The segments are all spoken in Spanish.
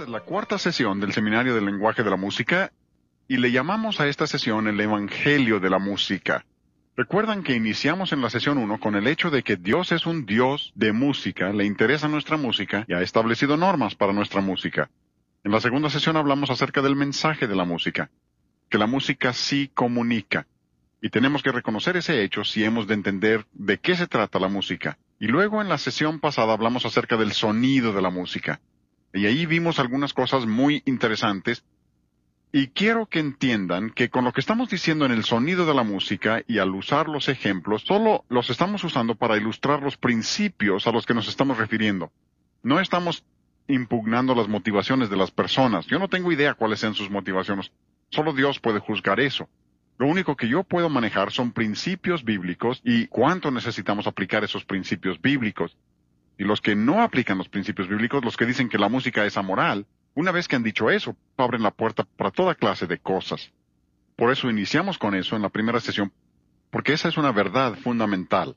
Esta es la cuarta sesión del Seminario del Lenguaje de la Música y le llamamos a esta sesión el Evangelio de la Música. Recuerdan que iniciamos en la sesión 1 con el hecho de que Dios es un Dios de música, le interesa nuestra música y ha establecido normas para nuestra música. En la segunda sesión hablamos acerca del mensaje de la música, que la música sí comunica. Y tenemos que reconocer ese hecho si hemos de entender de qué se trata la música. Y luego en la sesión pasada hablamos acerca del sonido de la música. Y ahí vimos algunas cosas muy interesantes. Y quiero que entiendan que con lo que estamos diciendo en el sonido de la música y al usar los ejemplos, solo los estamos usando para ilustrar los principios a los que nos estamos refiriendo. No estamos impugnando las motivaciones de las personas. Yo no tengo idea cuáles sean sus motivaciones. Solo Dios puede juzgar eso. Lo único que yo puedo manejar son principios bíblicos y cuánto necesitamos aplicar esos principios bíblicos. Y los que no aplican los principios bíblicos, los que dicen que la música es amoral, una vez que han dicho eso, abren la puerta para toda clase de cosas. Por eso iniciamos con eso en la primera sesión, porque esa es una verdad fundamental,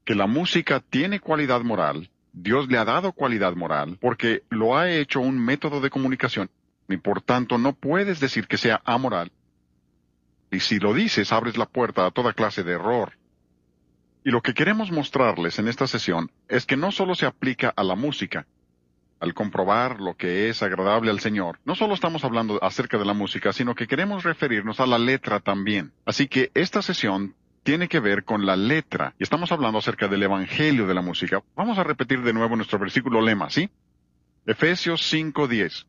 que la música tiene cualidad moral, Dios le ha dado cualidad moral, porque lo ha hecho un método de comunicación, y por tanto no puedes decir que sea amoral. Y si lo dices, abres la puerta a toda clase de error. Y lo que queremos mostrarles en esta sesión es que no solo se aplica a la música. Al comprobar lo que es agradable al Señor, no solo estamos hablando acerca de la música, sino que queremos referirnos a la letra también. Así que esta sesión tiene que ver con la letra. Y estamos hablando acerca del Evangelio de la música. Vamos a repetir de nuevo nuestro versículo lema, ¿sí? Efesios 5:10.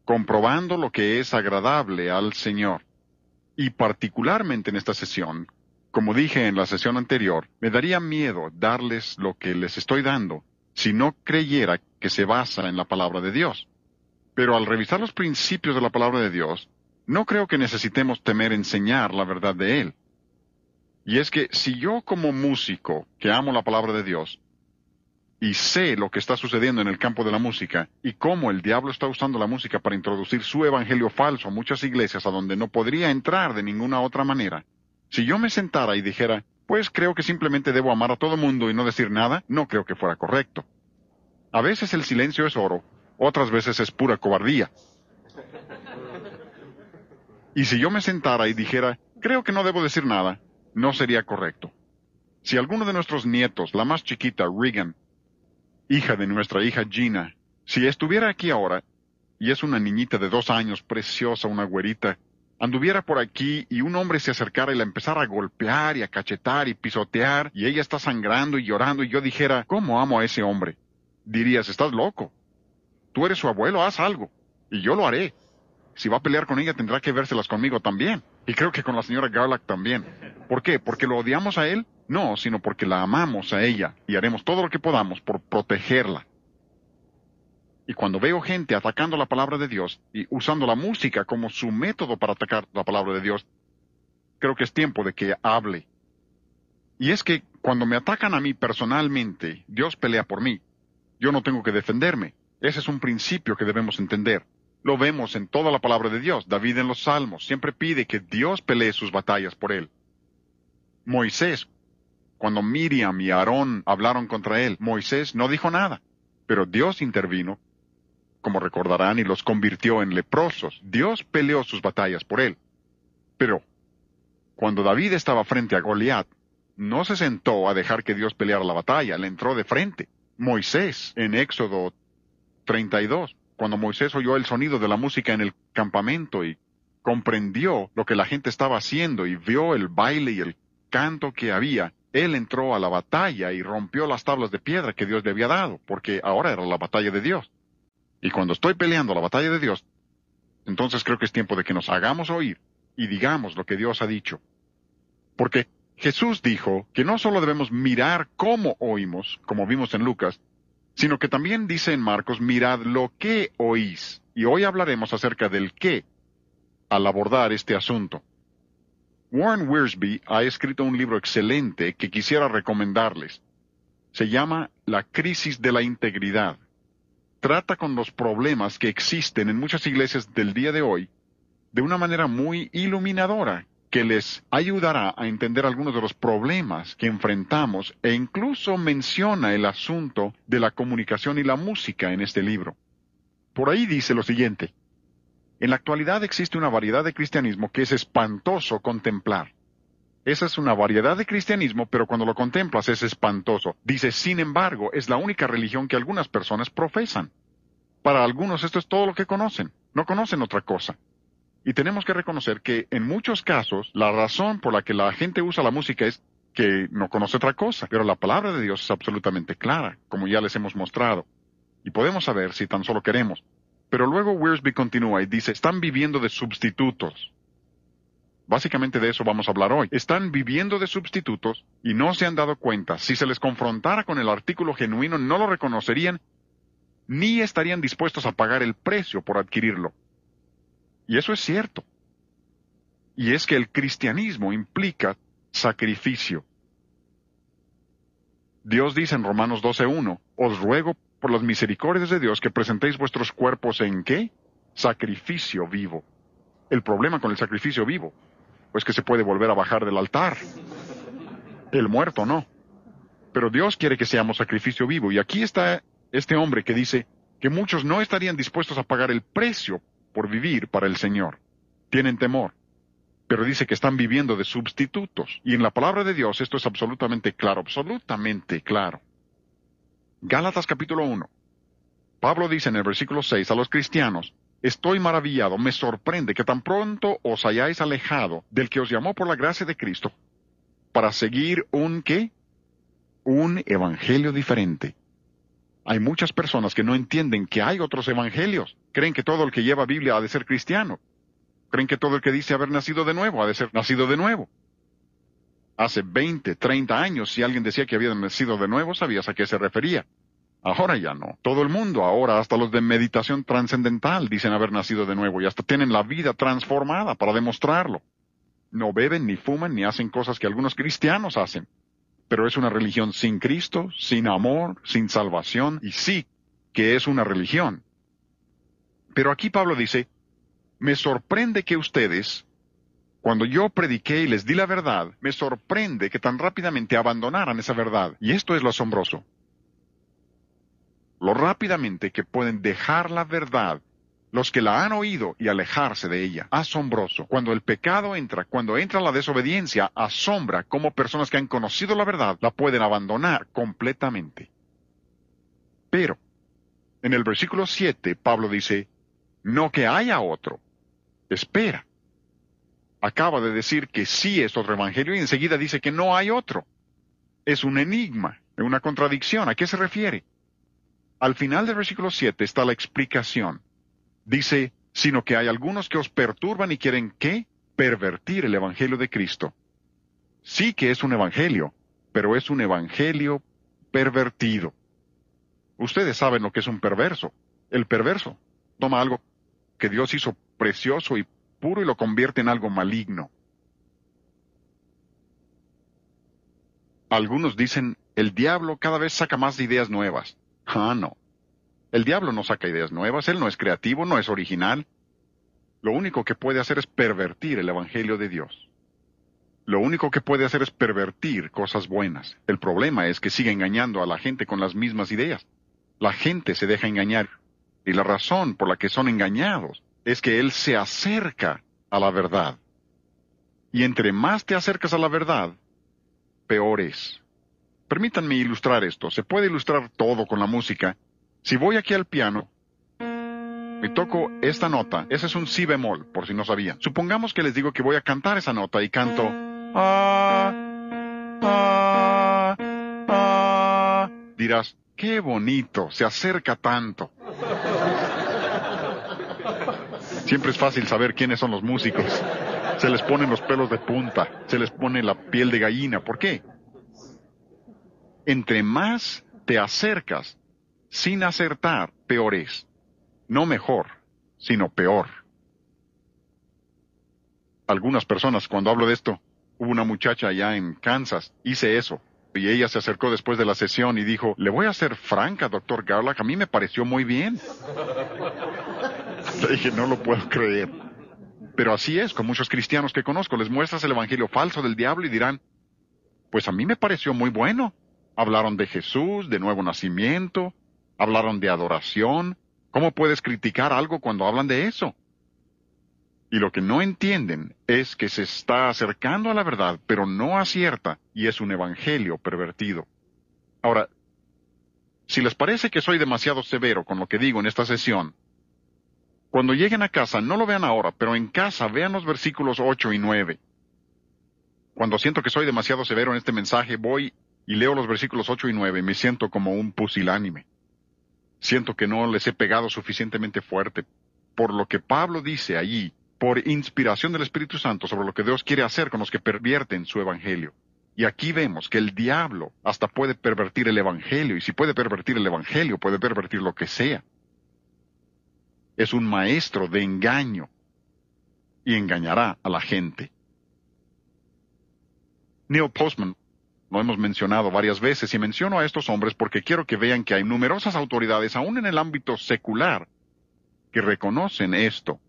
Comprobando lo que es agradable al Señor. Y particularmente en esta sesión, como dije en la sesión anterior, me daría miedo darles lo que les estoy dando si no creyera que se basa en la palabra de Dios. Pero al revisar los principios de la palabra de Dios, no creo que necesitemos temer enseñar la verdad de Él. Y es que si yo como músico, que amo la palabra de Dios, y sé lo que está sucediendo en el campo de la música, y cómo el diablo está usando la música para introducir su evangelio falso a muchas iglesias a donde no podría entrar de ninguna otra manera, si yo me sentara y dijera, pues creo que simplemente debo amar a todo mundo y no decir nada, no creo que fuera correcto. A veces el silencio es oro, otras veces es pura cobardía. Y si yo me sentara y dijera, creo que no debo decir nada, no sería correcto. Si alguno de nuestros nietos, la más chiquita, Regan, hija de nuestra hija Gina, si estuviera aquí ahora, y es una niñita de 2 años, preciosa, una güerita, anduviera por aquí y un hombre se acercara y la empezara a golpear y a cachetar y pisotear, y ella está sangrando y llorando, y yo dijera, ¿cómo amo a ese hombre? Dirías, estás loco. Tú eres su abuelo, haz algo. Y yo lo haré. Si va a pelear con ella, tendrá que vérselas conmigo también. Y creo que con la señora Garlock también. ¿Por qué? ¿Porque lo odiamos a él? No, sino porque la amamos a ella y haremos todo lo que podamos por protegerla. Y cuando veo gente atacando la palabra de Dios y usando la música como su método para atacar la palabra de Dios, creo que es tiempo de que hable. Y es que cuando me atacan a mí personalmente, Dios pelea por mí. Yo no tengo que defenderme. Ese es un principio que debemos entender. Lo vemos en toda la palabra de Dios. David en los Salmos siempre pide que Dios pelee sus batallas por él. Moisés, cuando Miriam y Aarón hablaron contra él, Moisés no dijo nada, pero Dios intervino, como recordarán, y los convirtió en leprosos. Dios peleó sus batallas por él. Pero cuando David estaba frente a Goliat, no se sentó a dejar que Dios peleara la batalla, le entró de frente. Moisés, en Éxodo 32, cuando Moisés oyó el sonido de la música en el campamento y comprendió lo que la gente estaba haciendo y vio el baile y el canto que había, él entró a la batalla y rompió las tablas de piedra que Dios le había dado, porque ahora era la batalla de Dios. Y cuando estoy peleando la batalla de Dios, entonces creo que es tiempo de que nos hagamos oír y digamos lo que Dios ha dicho. Porque Jesús dijo que no solo debemos mirar cómo oímos, como vimos en Lucas, sino que también dice en Marcos, mirad lo que oís. Y hoy hablaremos acerca del qué al abordar este asunto. Warren Wiersbe ha escrito un libro excelente que quisiera recomendarles. Se llama La crisis de la integridad. Trata con los problemas que existen en muchas iglesias del día de hoy de una manera muy iluminadora, que les ayudará a entender algunos de los problemas que enfrentamos e incluso menciona el asunto de la comunicación y la música en este libro. Por ahí dice lo siguiente: en la actualidad existe una variedad de cristianismo que es espantoso contemplar. Esa es una variedad de cristianismo, pero cuando lo contemplas es espantoso. Dice, sin embargo, es la única religión que algunas personas profesan. Para algunos esto es todo lo que conocen. No conocen otra cosa. Y tenemos que reconocer que en muchos casos la razón por la que la gente usa la música es que no conoce otra cosa. Pero la palabra de Dios es absolutamente clara, como ya les hemos mostrado. Y podemos saber si tan solo queremos. Pero luego Wiersbe continúa y dice, están viviendo de sustitutos. Básicamente de eso vamos a hablar hoy. Están viviendo de sustitutos y no se han dado cuenta. Si se les confrontara con el artículo genuino, no lo reconocerían ni estarían dispuestos a pagar el precio por adquirirlo. Y eso es cierto. Y es que el cristianismo implica sacrificio. Dios dice en Romanos 12:1, os ruego por las misericordias de Dios que presentéis vuestros cuerpos en ¿qué? Sacrificio vivo. El problema con el sacrificio vivo, pues que se puede volver a bajar del altar. El muerto no. Pero Dios quiere que seamos sacrificio vivo. Y aquí está este hombre que dice que muchos no estarían dispuestos a pagar el precio por vivir para el Señor. Tienen temor. Pero dice que están viviendo de sustitutos. Y en la palabra de Dios esto es absolutamente claro, absolutamente claro. Gálatas capítulo 1. Pablo dice en el versículo 6 a los cristianos, estoy maravillado, me sorprende que tan pronto os hayáis alejado del que os llamó por la gracia de Cristo para seguir un ¿qué? Un evangelio diferente. Hay muchas personas que no entienden que hay otros evangelios. Creen que todo el que lleva Biblia ha de ser cristiano. Creen que todo el que dice haber nacido de nuevo ha de ser nacido de nuevo. Hace 20, 30 años, si alguien decía que había nacido de nuevo, sabías a qué se refería. Ahora ya no. Todo el mundo ahora, hasta los de meditación trascendental, dicen haber nacido de nuevo y hasta tienen la vida transformada para demostrarlo. No beben, ni fuman, ni hacen cosas que algunos cristianos hacen. Pero es una religión sin Cristo, sin amor, sin salvación, y sí que es una religión. Pero aquí Pablo dice, me sorprende que ustedes, cuando yo prediqué y les di la verdad, me sorprende que tan rápidamente abandonaran esa verdad. Y esto es lo asombroso. Lo rápidamente que pueden dejar la verdad los que la han oído y alejarse de ella. Asombroso. Cuando el pecado entra, cuando entra la desobediencia, asombra cómo personas que han conocido la verdad la pueden abandonar completamente. Pero, en el versículo 7, Pablo dice, no que haya otro. Espera. Acaba de decir que sí es otro evangelio y enseguida dice que no hay otro. Es un enigma, una contradicción. ¿A qué se refiere? Al final del versículo 7 está la explicación. Dice, sino que hay algunos que os perturban y quieren, ¿qué? Pervertir el evangelio de Cristo. Sí que es un evangelio, pero es un evangelio pervertido. Ustedes saben lo que es un perverso. El perverso toma algo que Dios hizo precioso y puro y lo convierte en algo maligno. Algunos dicen, el diablo cada vez saca más ideas nuevas. Ah, no. El diablo no saca ideas nuevas, él no es creativo, no es original. Lo único que puede hacer es pervertir el evangelio de Dios. Lo único que puede hacer es pervertir cosas buenas. El problema es que sigue engañando a la gente con las mismas ideas. La gente se deja engañar. Y la razón por la que son engañados es que él se acerca a la verdad. Y entre más te acercas a la verdad, peor es. Permítanme ilustrar esto. Se puede ilustrar todo con la música. Si voy aquí al piano y toco esta nota, ese es un si bemol, por si no sabían. Supongamos que les digo que voy a cantar esa nota y canto dirás, qué bonito, se acerca tanto. Siempre es fácil saber quiénes son los músicos. Se les ponen los pelos de punta, se les pone la piel de gallina. ¿Por qué? Entre más te acercas sin acertar, peor es. No mejor, sino peor. Algunas personas, cuando hablo de esto, hubo una muchacha allá en Kansas, hice eso, y ella se acercó después de la sesión y dijo, le voy a ser franca, doctor Garlock, a mí me pareció muy bien. Le dije, no lo puedo creer. Pero así es, con muchos cristianos que conozco, les muestras el evangelio falso del diablo y dirán, pues a mí me pareció muy bueno. Hablaron de Jesús, de nuevo nacimiento, hablaron de adoración, ¿Cómo puedes criticar algo cuando hablan de eso? Y lo que no entienden es que se está acercando a la verdad, pero no acierta, y es un evangelio pervertido. Ahora, si les parece que soy demasiado severo con lo que digo en esta sesión, cuando lleguen a casa, no lo vean ahora, pero en casa vean los versículos 8 y 9. Cuando siento que soy demasiado severo en este mensaje, voy y leo los versículos 8 y 9, y me siento como un pusilánime. Siento que no les he pegado suficientemente fuerte. Por lo que Pablo dice allí, por inspiración del Espíritu Santo, sobre lo que Dios quiere hacer con los que pervierten su evangelio. Y aquí vemos que el diablo hasta puede pervertir el evangelio, y si puede pervertir el evangelio, puede pervertir lo que sea. Es un maestro de engaño y engañará a la gente. Neil Postman lo hemos mencionado varias veces y menciono a estos hombres porque quiero que vean que hay numerosas autoridades, aún en el ámbito secular, que reconocen esto.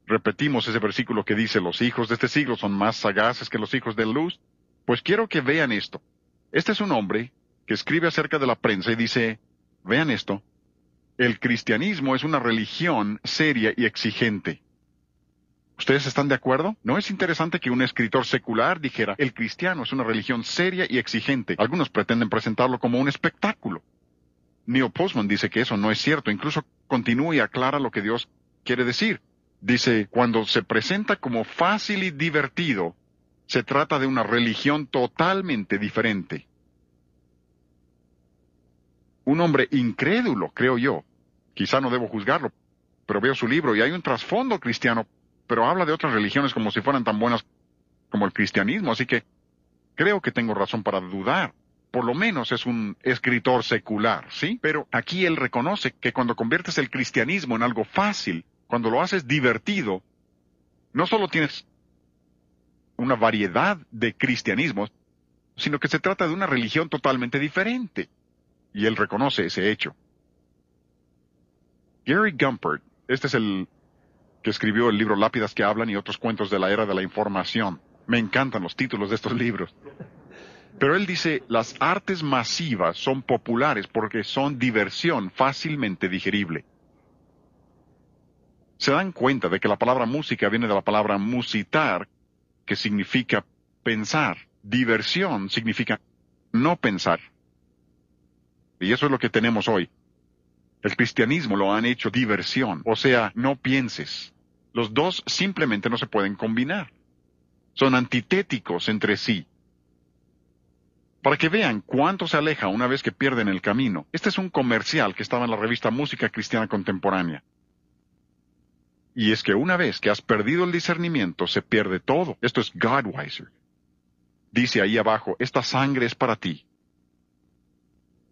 Repetimos ese versículo que dice, los hijos de este siglo son más sagaces que los hijos de luz. Pues quiero que vean esto. Este es un hombre que escribe acerca de la prensa y dice, vean esto, el cristianismo es una religión seria y exigente. ¿Ustedes están de acuerdo? ¿No es interesante que un escritor secular dijera, el cristiano es una religión seria y exigente? Algunos pretenden presentarlo como un espectáculo. Neil Postman dice que eso no es cierto, incluso continúa y aclara lo que Dios quiere decir. Dice, cuando se presenta como fácil y divertido, se trata de una religión totalmente diferente. Un hombre incrédulo, creo yo. Quizá no debo juzgarlo, pero veo su libro y hay un trasfondo cristiano, pero habla de otras religiones como si fueran tan buenas como el cristianismo, así que creo que tengo razón para dudar. Por lo menos es un escritor secular, ¿sí? Pero aquí él reconoce que cuando conviertes el cristianismo en algo fácil, cuando lo haces divertido, no solo tienes una variedad de cristianismos, sino que se trata de una religión totalmente diferente. Y él reconoce ese hecho. Gary Gumpert, este es el que escribió el libro Lápidas que hablan y otros cuentos de la era de la información. Me encantan los títulos de estos libros. Pero él dice, las artes masivas son populares porque son diversión fácilmente digerible. Se dan cuenta de que la palabra música viene de la palabra musitar, que significa pensar. Diversión significa no pensar. Y eso es lo que tenemos hoy. El cristianismo lo han hecho diversión, o sea, no pienses. Los dos simplemente no se pueden combinar. Son antitéticos entre sí. Para que vean cuánto se aleja una vez que pierden el camino, este es un comercial que estaba en la revista Música Cristiana Contemporánea. Y es que una vez que has perdido el discernimiento, se pierde todo. Esto es Godweiser. Dice ahí abajo, esta sangre es para ti.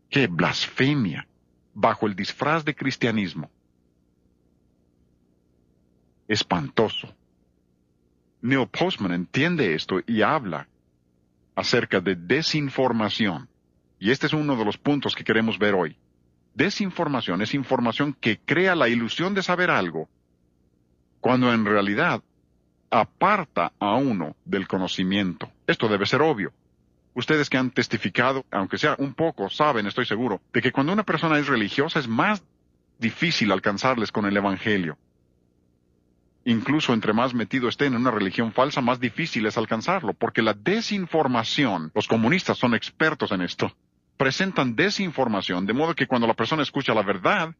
¡Qué blasfemia! Bajo el disfraz de cristianismo. Espantoso. Neil Postman entiende esto y habla acerca de desinformación. Y este es uno de los puntos que queremos ver hoy. Desinformación es información que crea la ilusión de saber algo, cuando en realidad aparta a uno del conocimiento. Esto debe ser obvio. Ustedes que han testificado, aunque sea un poco, saben, estoy seguro, de que cuando una persona es religiosa es más difícil alcanzarles con el Evangelio. Incluso entre más metido estén en una religión falsa, más difícil es alcanzarlo, porque la desinformación, los comunistas son expertos en esto, presentan desinformación, de modo que cuando la persona escucha la verdad,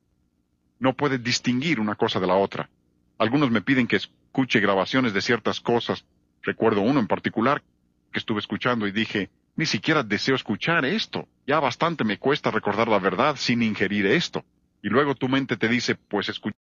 no puede distinguir una cosa de la otra. Algunos me piden que escuche grabaciones de ciertas cosas. Recuerdo uno en particular que estuve escuchando y dije, ni siquiera deseo escuchar esto. Ya bastante me cuesta recordar la verdad sin ingerir esto. Y luego tu mente te dice, pues escucha.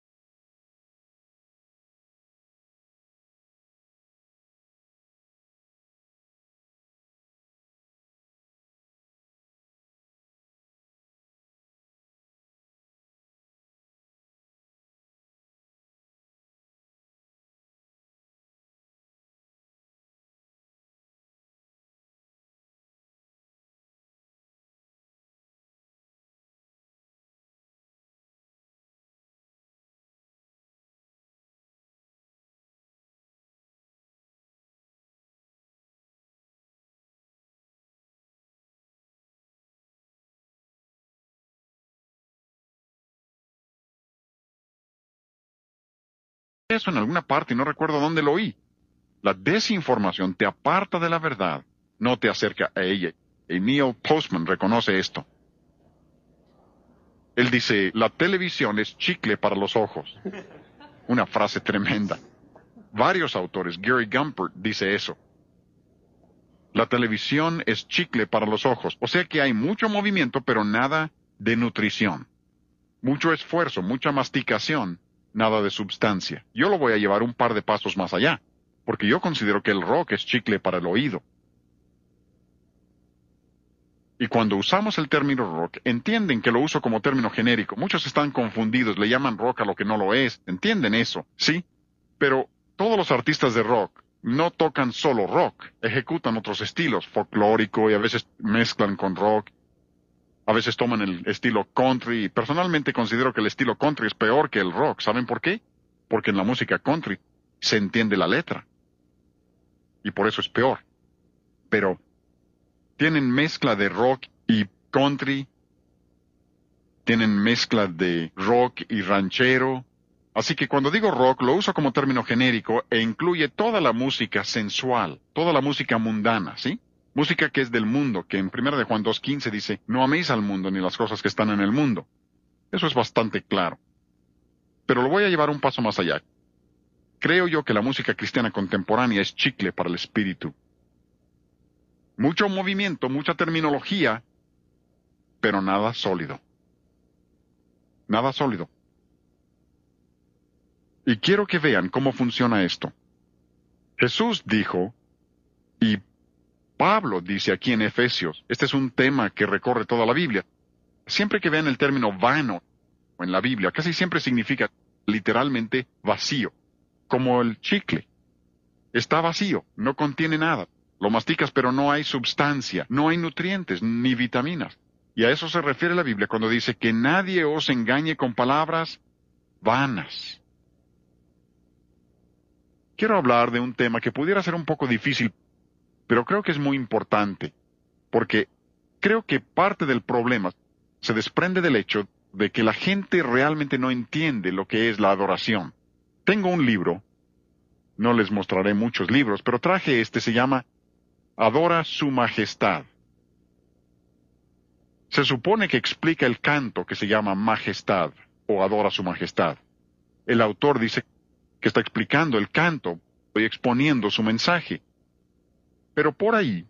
eso en alguna parte y no recuerdo dónde lo oí. La desinformación te aparta de la verdad, no te acerca a ella. Y Neil Postman reconoce esto. Él dice, la televisión es chicle para los ojos. Una frase tremenda. Varios autores, Gary Gumpert dice eso. La televisión es chicle para los ojos. O sea que hay mucho movimiento, pero nada de nutrición. Mucho esfuerzo, mucha masticación, nada de substancia. Yo lo voy a llevar un par de pasos más allá, porque yo considero que el rock es chicle para el oído. Y cuando usamos el término rock, entienden que lo uso como término genérico. Muchos están confundidos, le llaman rock a lo que no lo es. ¿Entienden eso? Sí. Pero todos los artistas de rock no tocan solo rock, ejecutan otros estilos, folclórico, y a veces mezclan con rock. A veces toman el estilo country, y personalmente considero que el estilo country es peor que el rock. ¿Saben por qué? Porque en la música country se entiende la letra. Y por eso es peor. Pero tienen mezcla de rock y country, tienen mezcla de rock y ranchero. Así que cuando digo rock lo uso como término genérico e incluye toda la música sensual, toda la música mundana, ¿sí? Música que es del mundo, que en 1 de Juan 2:15 dice, no améis al mundo ni las cosas que están en el mundo. Eso es bastante claro. Pero lo voy a llevar un paso más allá. Creo yo que la música cristiana contemporánea es chicle para el espíritu. Mucho movimiento, mucha terminología, pero nada sólido. Nada sólido. Y quiero que vean cómo funciona esto. Jesús dijo, y Pablo dice aquí en Efesios, este es un tema que recorre toda la Biblia. Siempre que vean el término vano en la Biblia, casi siempre significa literalmente vacío, como el chicle. Está vacío, no contiene nada. Lo masticas pero no hay substancia, no hay nutrientes ni vitaminas. Y a eso se refiere la Biblia cuando dice que nadie os engañe con palabras vanas. Quiero hablar de un tema que pudiera ser un poco difícil, pero creo que es muy importante, porque creo que parte del problema se desprende del hecho de que la gente realmente no entiende lo que es la adoración. Tengo un libro, no les mostraré muchos libros, pero traje este, se llama Adora su Majestad. Se supone que explica el canto que se llama Majestad, o Adora su Majestad. El autor dice que está explicando el canto y exponiendo su mensaje. Pero por ahí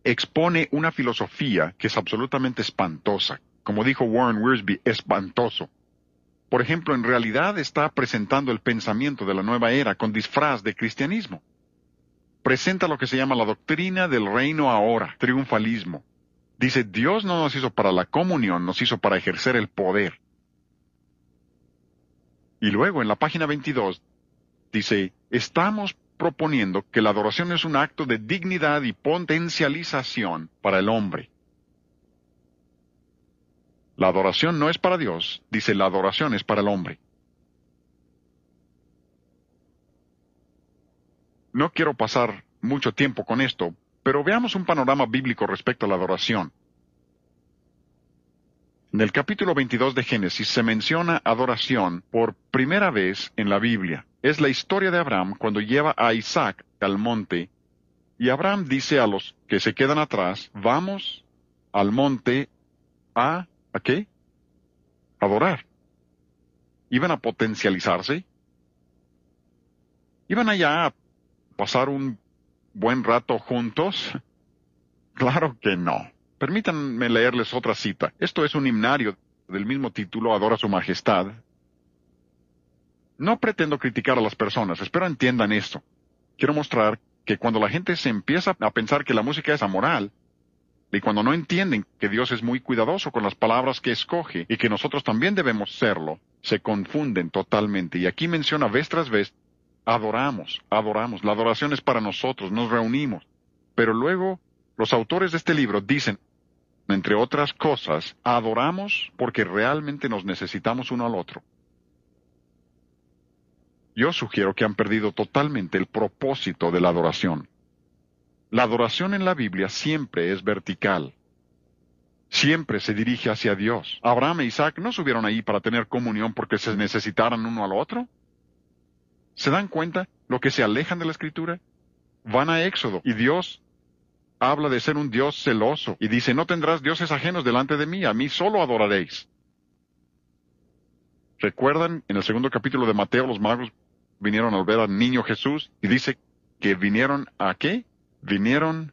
expone una filosofía que es absolutamente espantosa. Como dijo Warren Wiersbe, espantoso. Por ejemplo, en realidad está presentando el pensamiento de la nueva era con disfraz de cristianismo. Presenta lo que se llama la doctrina del reino ahora, triunfalismo. Dice, Dios no nos hizo para la comunión, nos hizo para ejercer el poder. Y luego en la página 22 dice, estamos proponiendo que la adoración es un acto de dignidad y potencialización para el hombre. La adoración no es para Dios, dice la adoración es para el hombre. No quiero pasar mucho tiempo con esto, pero veamos un panorama bíblico respecto a la adoración. En el capítulo 22 de Génesis se menciona adoración por primera vez en la Biblia. Es la historia de Abraham cuando lleva a Isaac al monte, y Abraham dice a los que se quedan atrás, vamos al monte ¿a qué? Adorar. ¿Iban a potencializarse? ¿Iban allá a pasar un buen rato juntos? Claro que no. Permítanme leerles otra cita. Esto es un himnario del mismo título, Adora su Majestad. No pretendo criticar a las personas, espero entiendan esto. Quiero mostrar que cuando la gente se empieza a pensar que la música es amoral, y cuando no entienden que Dios es muy cuidadoso con las palabras que escoge y que nosotros también debemos serlo, se confunden totalmente. Y aquí menciona vez tras vez, adoramos. La adoración es para nosotros, nos reunimos. Pero luego, los autores de este libro dicen, entre otras cosas, adoramos porque realmente nos necesitamos uno al otro. Yo sugiero que han perdido totalmente el propósito de la adoración. La adoración en la Biblia siempre es vertical. Siempre se dirige hacia Dios. Abraham e Isaac no subieron ahí para tener comunión porque se necesitaran uno al otro. ¿Se dan cuenta lo que se alejan de la Escritura? Van a Éxodo y Dios habla de ser un Dios celoso y dice, no tendrás dioses ajenos delante de mí, a mí solo adoraréis. ¿Recuerdan en el segundo capítulo de Mateo los magos vinieron al ver al niño Jesús y dice que vinieron ¿a qué? Vinieron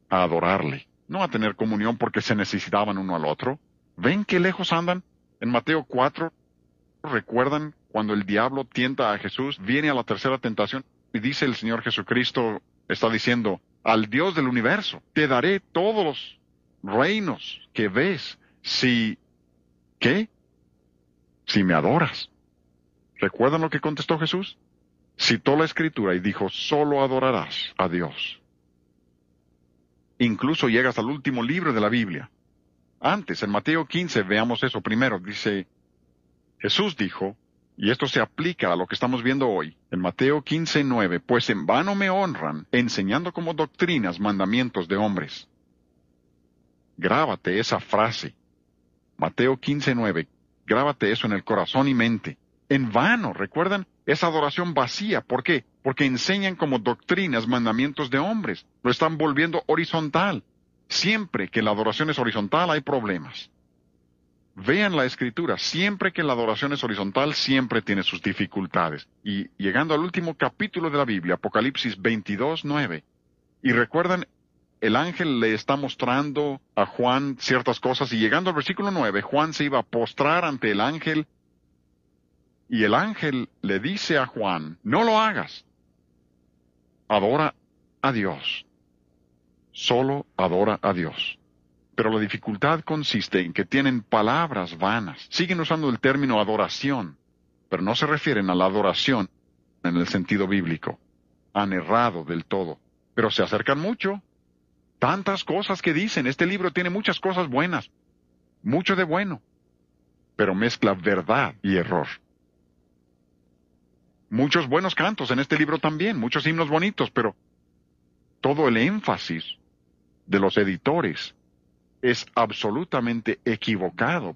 a adorarle, no a tener comunión porque se necesitaban uno al otro. ¿Ven qué lejos andan? En Mateo 4, ¿recuerdan cuando el diablo tienta a Jesús? Viene a la tercera tentación y dice el Señor Jesucristo, está diciendo, al Dios del universo, te daré todos los reinos que ves si... ¿qué? Si me adoras. ¿Recuerdan lo que contestó Jesús? Citó la Escritura y dijo, solo adorarás a Dios. Incluso llegas al último libro de la Biblia. Antes, en Mateo 15, veamos eso primero. Dice, Jesús dijo, y esto se aplica a lo que estamos viendo hoy, en Mateo 15:9, pues en vano me honran, enseñando como doctrinas mandamientos de hombres. Grábate esa frase. Mateo 15:9. Grábate eso en el corazón y mente. En vano, ¿recuerdan? Esa adoración vacía. ¿Por qué? Porque enseñan como doctrinas mandamientos de hombres. Lo están volviendo horizontal. Siempre que la adoración es horizontal hay problemas. Vean la Escritura. Siempre que la adoración es horizontal, siempre tiene sus dificultades. Y llegando al último capítulo de la Biblia, Apocalipsis 22:9. Y recuerdan, el ángel le está mostrando a Juan ciertas cosas y llegando al versículo 9, Juan se iba a postrar ante el ángel y el ángel le dice a Juan, no lo hagas, adora a Dios, solo adora a Dios. Pero la dificultad consiste en que tienen palabras vanas, siguen usando el término adoración, pero no se refieren a la adoración en el sentido bíblico. Han errado del todo, pero se acercan mucho. Tantas cosas que dicen. Este libro tiene muchas cosas buenas. Mucho de bueno. Pero mezcla verdad y error. Muchos buenos cantos en este libro también. Muchos himnos bonitos, pero todo el énfasis de los editores es absolutamente equivocado.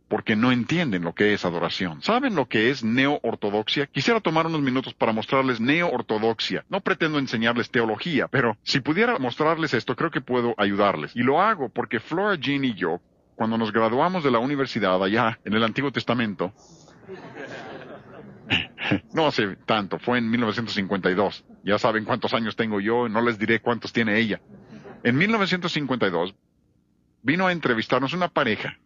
Porque no entienden lo que es adoración. ¿Saben lo que es neo-ortodoxia? Quisiera tomar unos minutos para mostrarles neo-ortodoxia. No pretendo enseñarles teología, pero si pudiera mostrarles esto, creo que puedo ayudarles. Y lo hago porque Flora Jean y yo, cuando nos graduamos de la universidad allá en el Antiguo Testamento, no hace tanto, fue en 1952. Ya saben cuántos años tengo yo, no les diré cuántos tiene ella. En 1952, vino a entrevistarnos una pareja.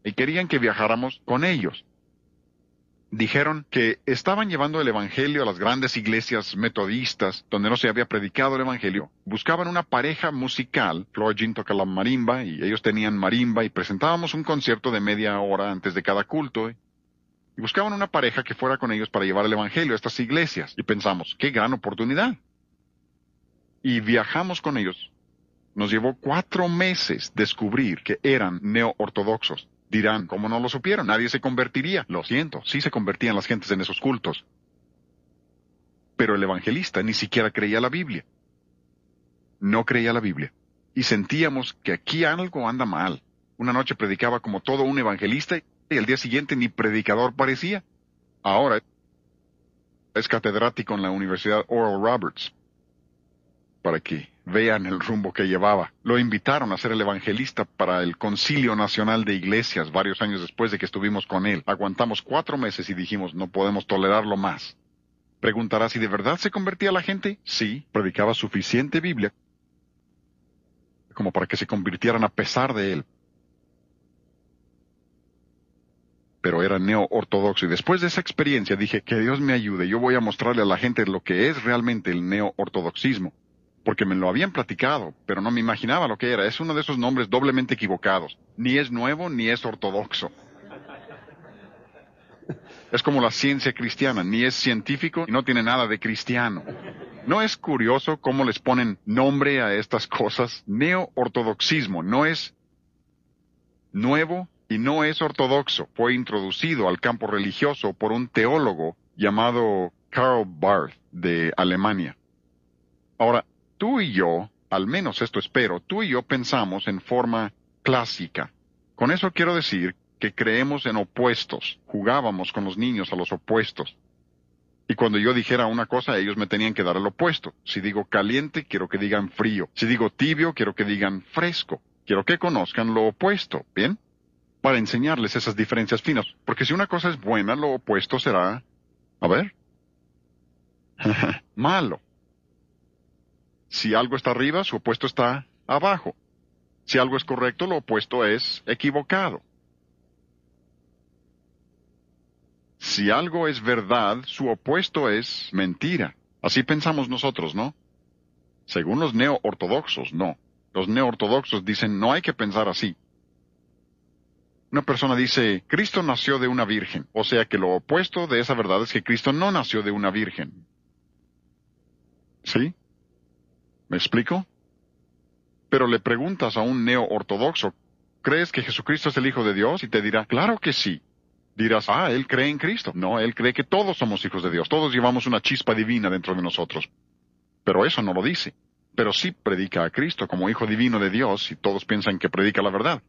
Y querían que viajáramos con ellos. Dijeron que estaban llevando el Evangelio a las grandes iglesias metodistas, donde no se había predicado el Evangelio. Buscaban una pareja musical. Flora Jean toca la marimba, y ellos tenían marimba, y presentábamos un concierto de media hora antes de cada culto. Y buscaban una pareja que fuera con ellos para llevar el Evangelio a estas iglesias. Y pensamos, ¡qué gran oportunidad! Y viajamos con ellos. Nos llevó 4 meses descubrir que eran neo-ortodoxos. Dirán, ¿cómo no lo supieron? Nadie se convertiría. Lo siento, sí se convertían las gentes en esos cultos. Pero el evangelista ni siquiera creía la Biblia. No creía la Biblia. Y sentíamos que aquí algo anda mal. Una noche predicaba como todo un evangelista y al día siguiente ni predicador parecía. Ahora es catedrático en la Universidad Oral Roberts. Para que vean el rumbo que llevaba. Lo invitaron a ser el evangelista para el Concilio Nacional de Iglesias varios años después de que estuvimos con él. Aguantamos 4 meses y dijimos, no podemos tolerarlo más. ¿Preguntará si de verdad se convertía la gente? Sí, predicaba suficiente Biblia como para que se convirtieran a pesar de él. Pero era neo-ortodoxo y después de esa experiencia dije, que Dios me ayude, yo voy a mostrarle a la gente lo que es realmente el neo-ortodoxismo. Porque me lo habían platicado, pero no me imaginaba lo que era. Es uno de esos nombres doblemente equivocados. Ni es nuevo, ni es ortodoxo. Es como la ciencia cristiana, ni es científico y no tiene nada de cristiano. ¿No es curioso cómo les ponen nombre a estas cosas? Neo-ortodoxismo no es nuevo y no es ortodoxo. Fue introducido al campo religioso por un teólogo llamado Karl Barth de Alemania. Ahora, tú y yo, al menos esto espero, tú y yo pensamos en forma clásica. Con eso quiero decir que creemos en opuestos. Jugábamos con los niños a los opuestos. Y cuando yo dijera una cosa, ellos me tenían que dar el opuesto. Si digo caliente, quiero que digan frío. Si digo tibio, quiero que digan fresco. Quiero que conozcan lo opuesto, ¿bien? Para enseñarles esas diferencias finas. Porque si una cosa es buena, lo opuesto será... A ver. Malo. Si algo está arriba, su opuesto está abajo. Si algo es correcto, lo opuesto es equivocado. Si algo es verdad, su opuesto es mentira. Así pensamos nosotros, ¿no? Según los neo-ortodoxos, no. Los neo-ortodoxos dicen, no hay que pensar así. Una persona dice, Cristo nació de una virgen. O sea que lo opuesto de esa verdad es que Cristo no nació de una virgen. ¿Sí? ¿Me explico? Pero le preguntas a un neo-ortodoxo, ¿crees que Jesucristo es el Hijo de Dios? Y te dirá, claro que sí. Dirás, él cree en Cristo. No, él cree que todos somos hijos de Dios. Todos llevamos una chispa divina dentro de nosotros. Pero eso no lo dice. Pero sí predica a Cristo como Hijo divino de Dios y todos piensan que predica la verdad.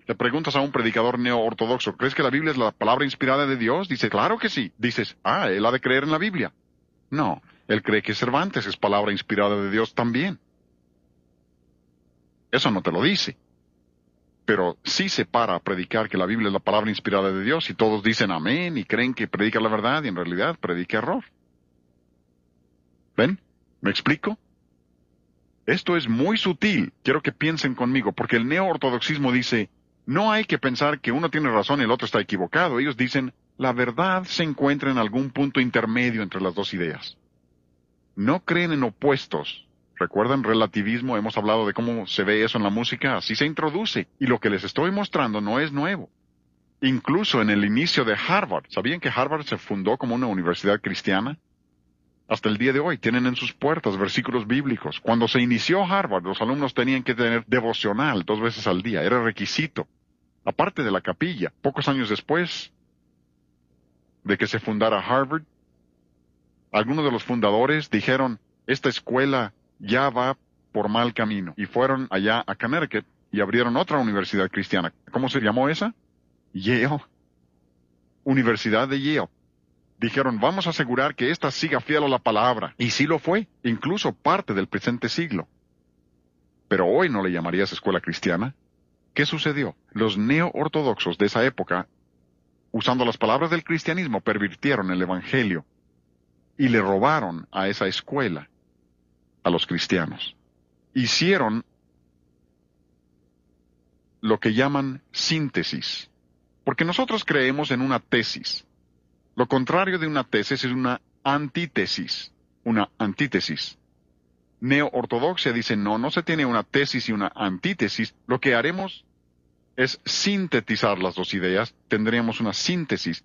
Le preguntas a un predicador neo-ortodoxo, ¿crees que la Biblia es la palabra inspirada de Dios? Dice, claro que sí. Dices, él ha de creer en la Biblia. No, él cree que Cervantes es palabra inspirada de Dios también. Eso no te lo dice. Pero sí se para a predicar que la Biblia es la palabra inspirada de Dios y todos dicen amén y creen que predica la verdad y en realidad predica error. ¿Ven? ¿Me explico? Esto es muy sutil. Quiero que piensen conmigo, porque el neo-ortodoxismo dice, no hay que pensar que uno tiene razón y el otro está equivocado. Ellos dicen, la verdad se encuentra en algún punto intermedio entre las dos ideas. No creen en opuestos. ¿Recuerdan relativismo? Hemos hablado de cómo se ve eso en la música. Así se introduce. Y lo que les estoy mostrando no es nuevo. Incluso en el inicio de Harvard. ¿Sabían que Harvard se fundó como una universidad cristiana? Hasta el día de hoy tienen en sus puertas versículos bíblicos. Cuando se inició Harvard, los alumnos tenían que tener devocional 2 veces al día. Era requisito. Aparte de la capilla. Pocos años después de que se fundara Harvard, algunos de los fundadores dijeron, esta escuela ya va por mal camino. Y fueron allá a Connecticut y abrieron otra universidad cristiana. ¿Cómo se llamó esa? Yale. Universidad de Yale. Dijeron, vamos a asegurar que ésta siga fiel a la palabra. Y sí lo fue, incluso parte del presente siglo. Pero hoy no le llamarías escuela cristiana. ¿Qué sucedió? Los neo-ortodoxos de esa época, usando las palabras del cristianismo, pervirtieron el evangelio y le robaron a esa escuela a los cristianos. Hicieron lo que llaman síntesis, porque nosotros creemos en una tesis. Lo contrario de una tesis es una antítesis. Una antítesis. Neo-ortodoxia dice, no se tiene una tesis y una antítesis. Lo que haremos es sintetizar las dos ideas. Tendríamos una síntesis.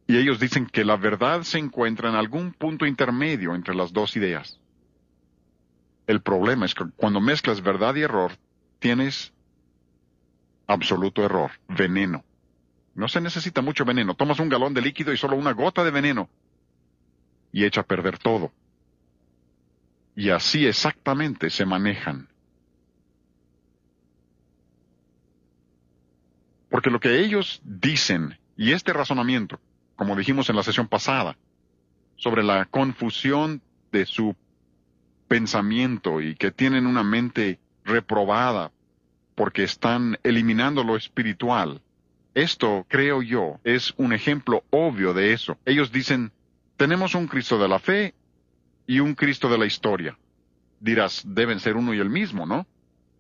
Y ellos dicen que la verdad se encuentra en algún punto intermedio entre las dos ideas. El problema es que cuando mezclas verdad y error, tienes absoluto error, veneno. No se necesita mucho veneno. Tomas un galón de líquido y solo una gota de veneno y echa a perder todo. Y así exactamente se manejan. Porque lo que ellos dicen, y este razonamiento, como dijimos en la sesión pasada, sobre la confusión de su pensamiento y que tienen una mente reprobada porque están eliminando lo espiritual. Esto, creo yo, es un ejemplo obvio de eso. Ellos dicen, tenemos un Cristo de la fe y un Cristo de la historia. Dirás, deben ser uno y el mismo, ¿no?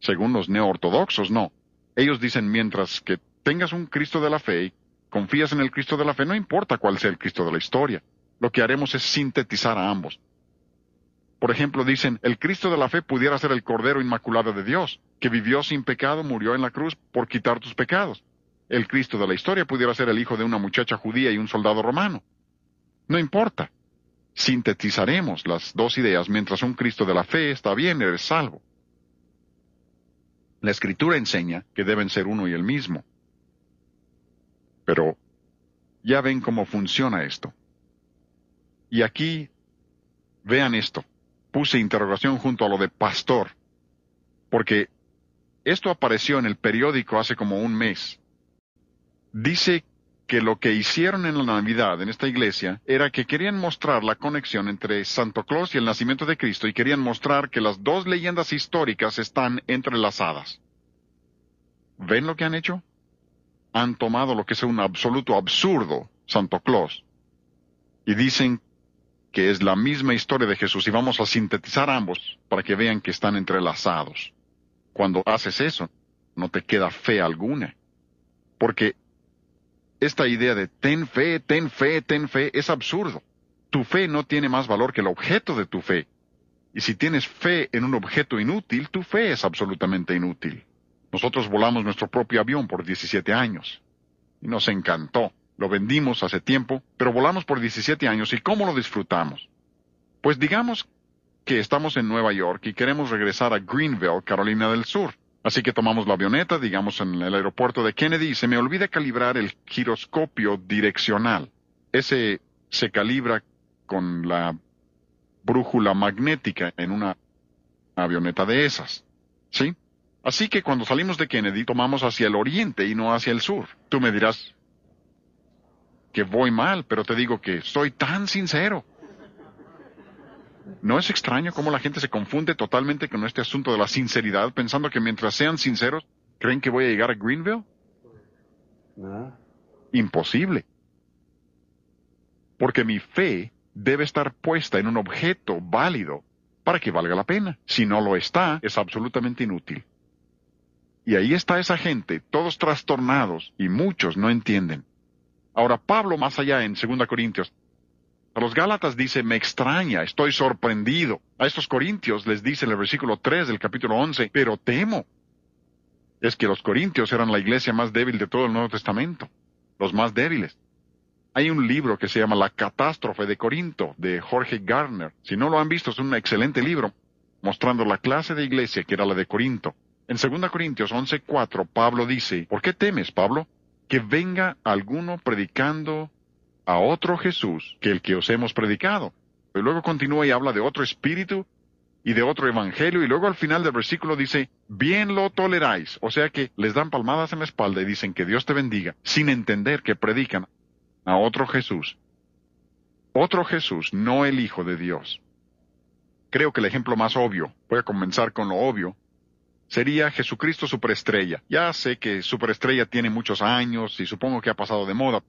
Según los neo-ortodoxos, no. Ellos dicen, mientras que tengas un Cristo de la fe y confías en el Cristo de la fe, no importa cuál sea el Cristo de la historia. Lo que haremos es sintetizar a ambos. Por ejemplo, dicen, el Cristo de la fe pudiera ser el Cordero Inmaculado de Dios, que vivió sin pecado, murió en la cruz por quitar tus pecados. El Cristo de la historia pudiera ser el hijo de una muchacha judía y un soldado romano. No importa. Sintetizaremos las dos ideas mientras un Cristo de la fe está bien, eres salvo. La Escritura enseña que deben ser uno y el mismo. Pero ya ven cómo funciona esto. Y aquí, vean esto. Puse interrogación junto a lo de pastor, porque Esto apareció en el periódico hace como un mes. Dice que lo que hicieron en la Navidad en esta iglesia era que querían mostrar la conexión entre Santo Claus y el nacimiento de Cristo y querían mostrar que las dos leyendas históricas están entrelazadas. ¿Ven lo que han hecho? Han tomado lo que es un absoluto absurdo, Santo Claus, y dicen que es la misma historia de Jesús y vamos a sintetizar ambos para que vean que están entrelazados. Cuando haces eso, no te queda fe alguna, porque esta idea de ten fe, ten fe, ten fe es absurdo. Tu fe no tiene más valor que el objeto de tu fe. Y si tienes fe en un objeto inútil, tu fe es absolutamente inútil. Nosotros volamos nuestro propio avión por 17 años. Y nos encantó. Lo vendimos hace tiempo, pero volamos por 17 años. ¿Y cómo lo disfrutamos? Pues digamos que estamos en Nueva York y queremos regresar a Greenville, Carolina del Sur. Así que tomamos la avioneta, digamos en el aeropuerto de Kennedy, y se me olvida calibrar el giroscopio direccional. Ese se calibra con la brújula magnética en una avioneta de esas. ¿Sí? Así que cuando salimos de Kennedy tomamos hacia el oriente y no hacia el sur. Tú me dirás que voy mal, pero te digo que soy tan sincero. ¿No es extraño cómo la gente se confunde totalmente con este asunto de la sinceridad, pensando que mientras sean sinceros, creen que voy a llegar a Greenville? No. Imposible. Porque mi fe debe estar puesta en un objeto válido para que valga la pena. Si no lo está, es absolutamente inútil. Y ahí está esa gente, todos trastornados, y muchos no entienden. Ahora, Pablo, más allá en 2 Corintios, a los Gálatas dice, me extraña, estoy sorprendido. A estos Corintios les dice en el versículo 3 del capítulo 11, pero temo. Es que los Corintios eran la iglesia más débil de todo el Nuevo Testamento, los más débiles. Hay un libro que se llama La Catástrofe de Corinto, de Jorge Gardner. Si no lo han visto, es un excelente libro, mostrando la clase de iglesia que era la de Corinto. En 2 Corintios 11:4, Pablo dice, ¿por qué temes, Pablo? Que venga alguno predicando a otro Jesús que el que os hemos predicado. Y luego continúa y habla de otro espíritu y de otro evangelio, y luego al final del versículo dice, bien lo toleráis. O sea que les dan palmadas en la espalda y dicen que Dios te bendiga, sin entender que predican a otro Jesús. Otro Jesús, no el Hijo de Dios. Creo que el ejemplo más obvio, voy a comenzar con lo obvio, sería Jesucristo Superestrella. Ya sé que Superestrella tiene muchos años y supongo que ha pasado de moda,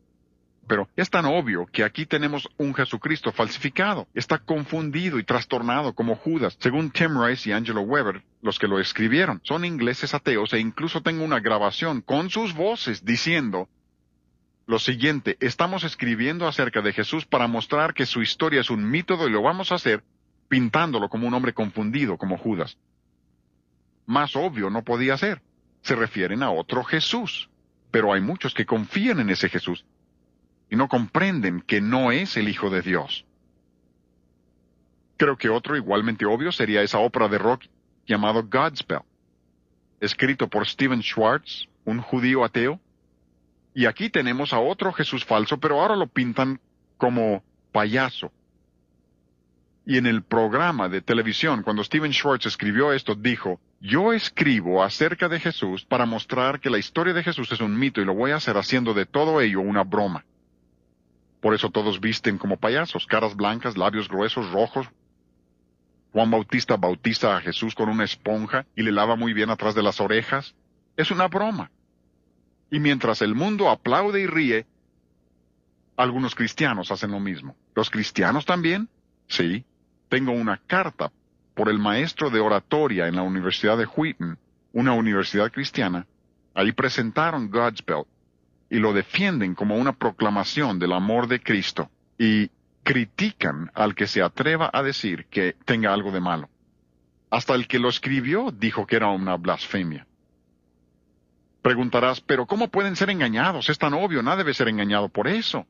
pero es tan obvio que aquí tenemos un Jesucristo falsificado. Está confundido y trastornado como Judas, según Tim Rice y Angelo Weber, los que lo escribieron. Son ingleses ateos e incluso tengo una grabación con sus voces diciendo lo siguiente: estamos escribiendo acerca de Jesús para mostrar que su historia es un mito y lo vamos a hacer pintándolo como un hombre confundido como Judas. Más obvio no podía ser. Se refieren a otro Jesús. Pero hay muchos que confían en ese Jesús y no comprenden que no es el Hijo de Dios. Creo que otro igualmente obvio sería esa ópera de rock llamado Godspell, escrito por Stephen Schwartz, un judío ateo. Y aquí tenemos a otro Jesús falso, pero ahora lo pintan como payaso. Y en el programa de televisión, cuando Stephen Schwartz escribió esto, dijo, yo escribo acerca de Jesús para mostrar que la historia de Jesús es un mito y lo voy a hacer haciendo de todo ello una broma. Por eso todos visten como payasos, caras blancas, labios gruesos, rojos. Juan Bautista bautiza a Jesús con una esponja y le lava muy bien atrás de las orejas. Es una broma. Y mientras el mundo aplaude y ríe, algunos cristianos hacen lo mismo. ¿Los cristianos también? Sí. Tengo una carta por el maestro de oratoria en la Universidad de Wheaton, una universidad cristiana. Ahí presentaron Godspell y lo defienden como una proclamación del amor de Cristo y critican al que se atreva a decir que tenga algo de malo. Hasta el que lo escribió dijo que era una blasfemia. Preguntarás, ¿pero cómo pueden ser engañados? Es tan obvio, nadie debe ser engañado por eso.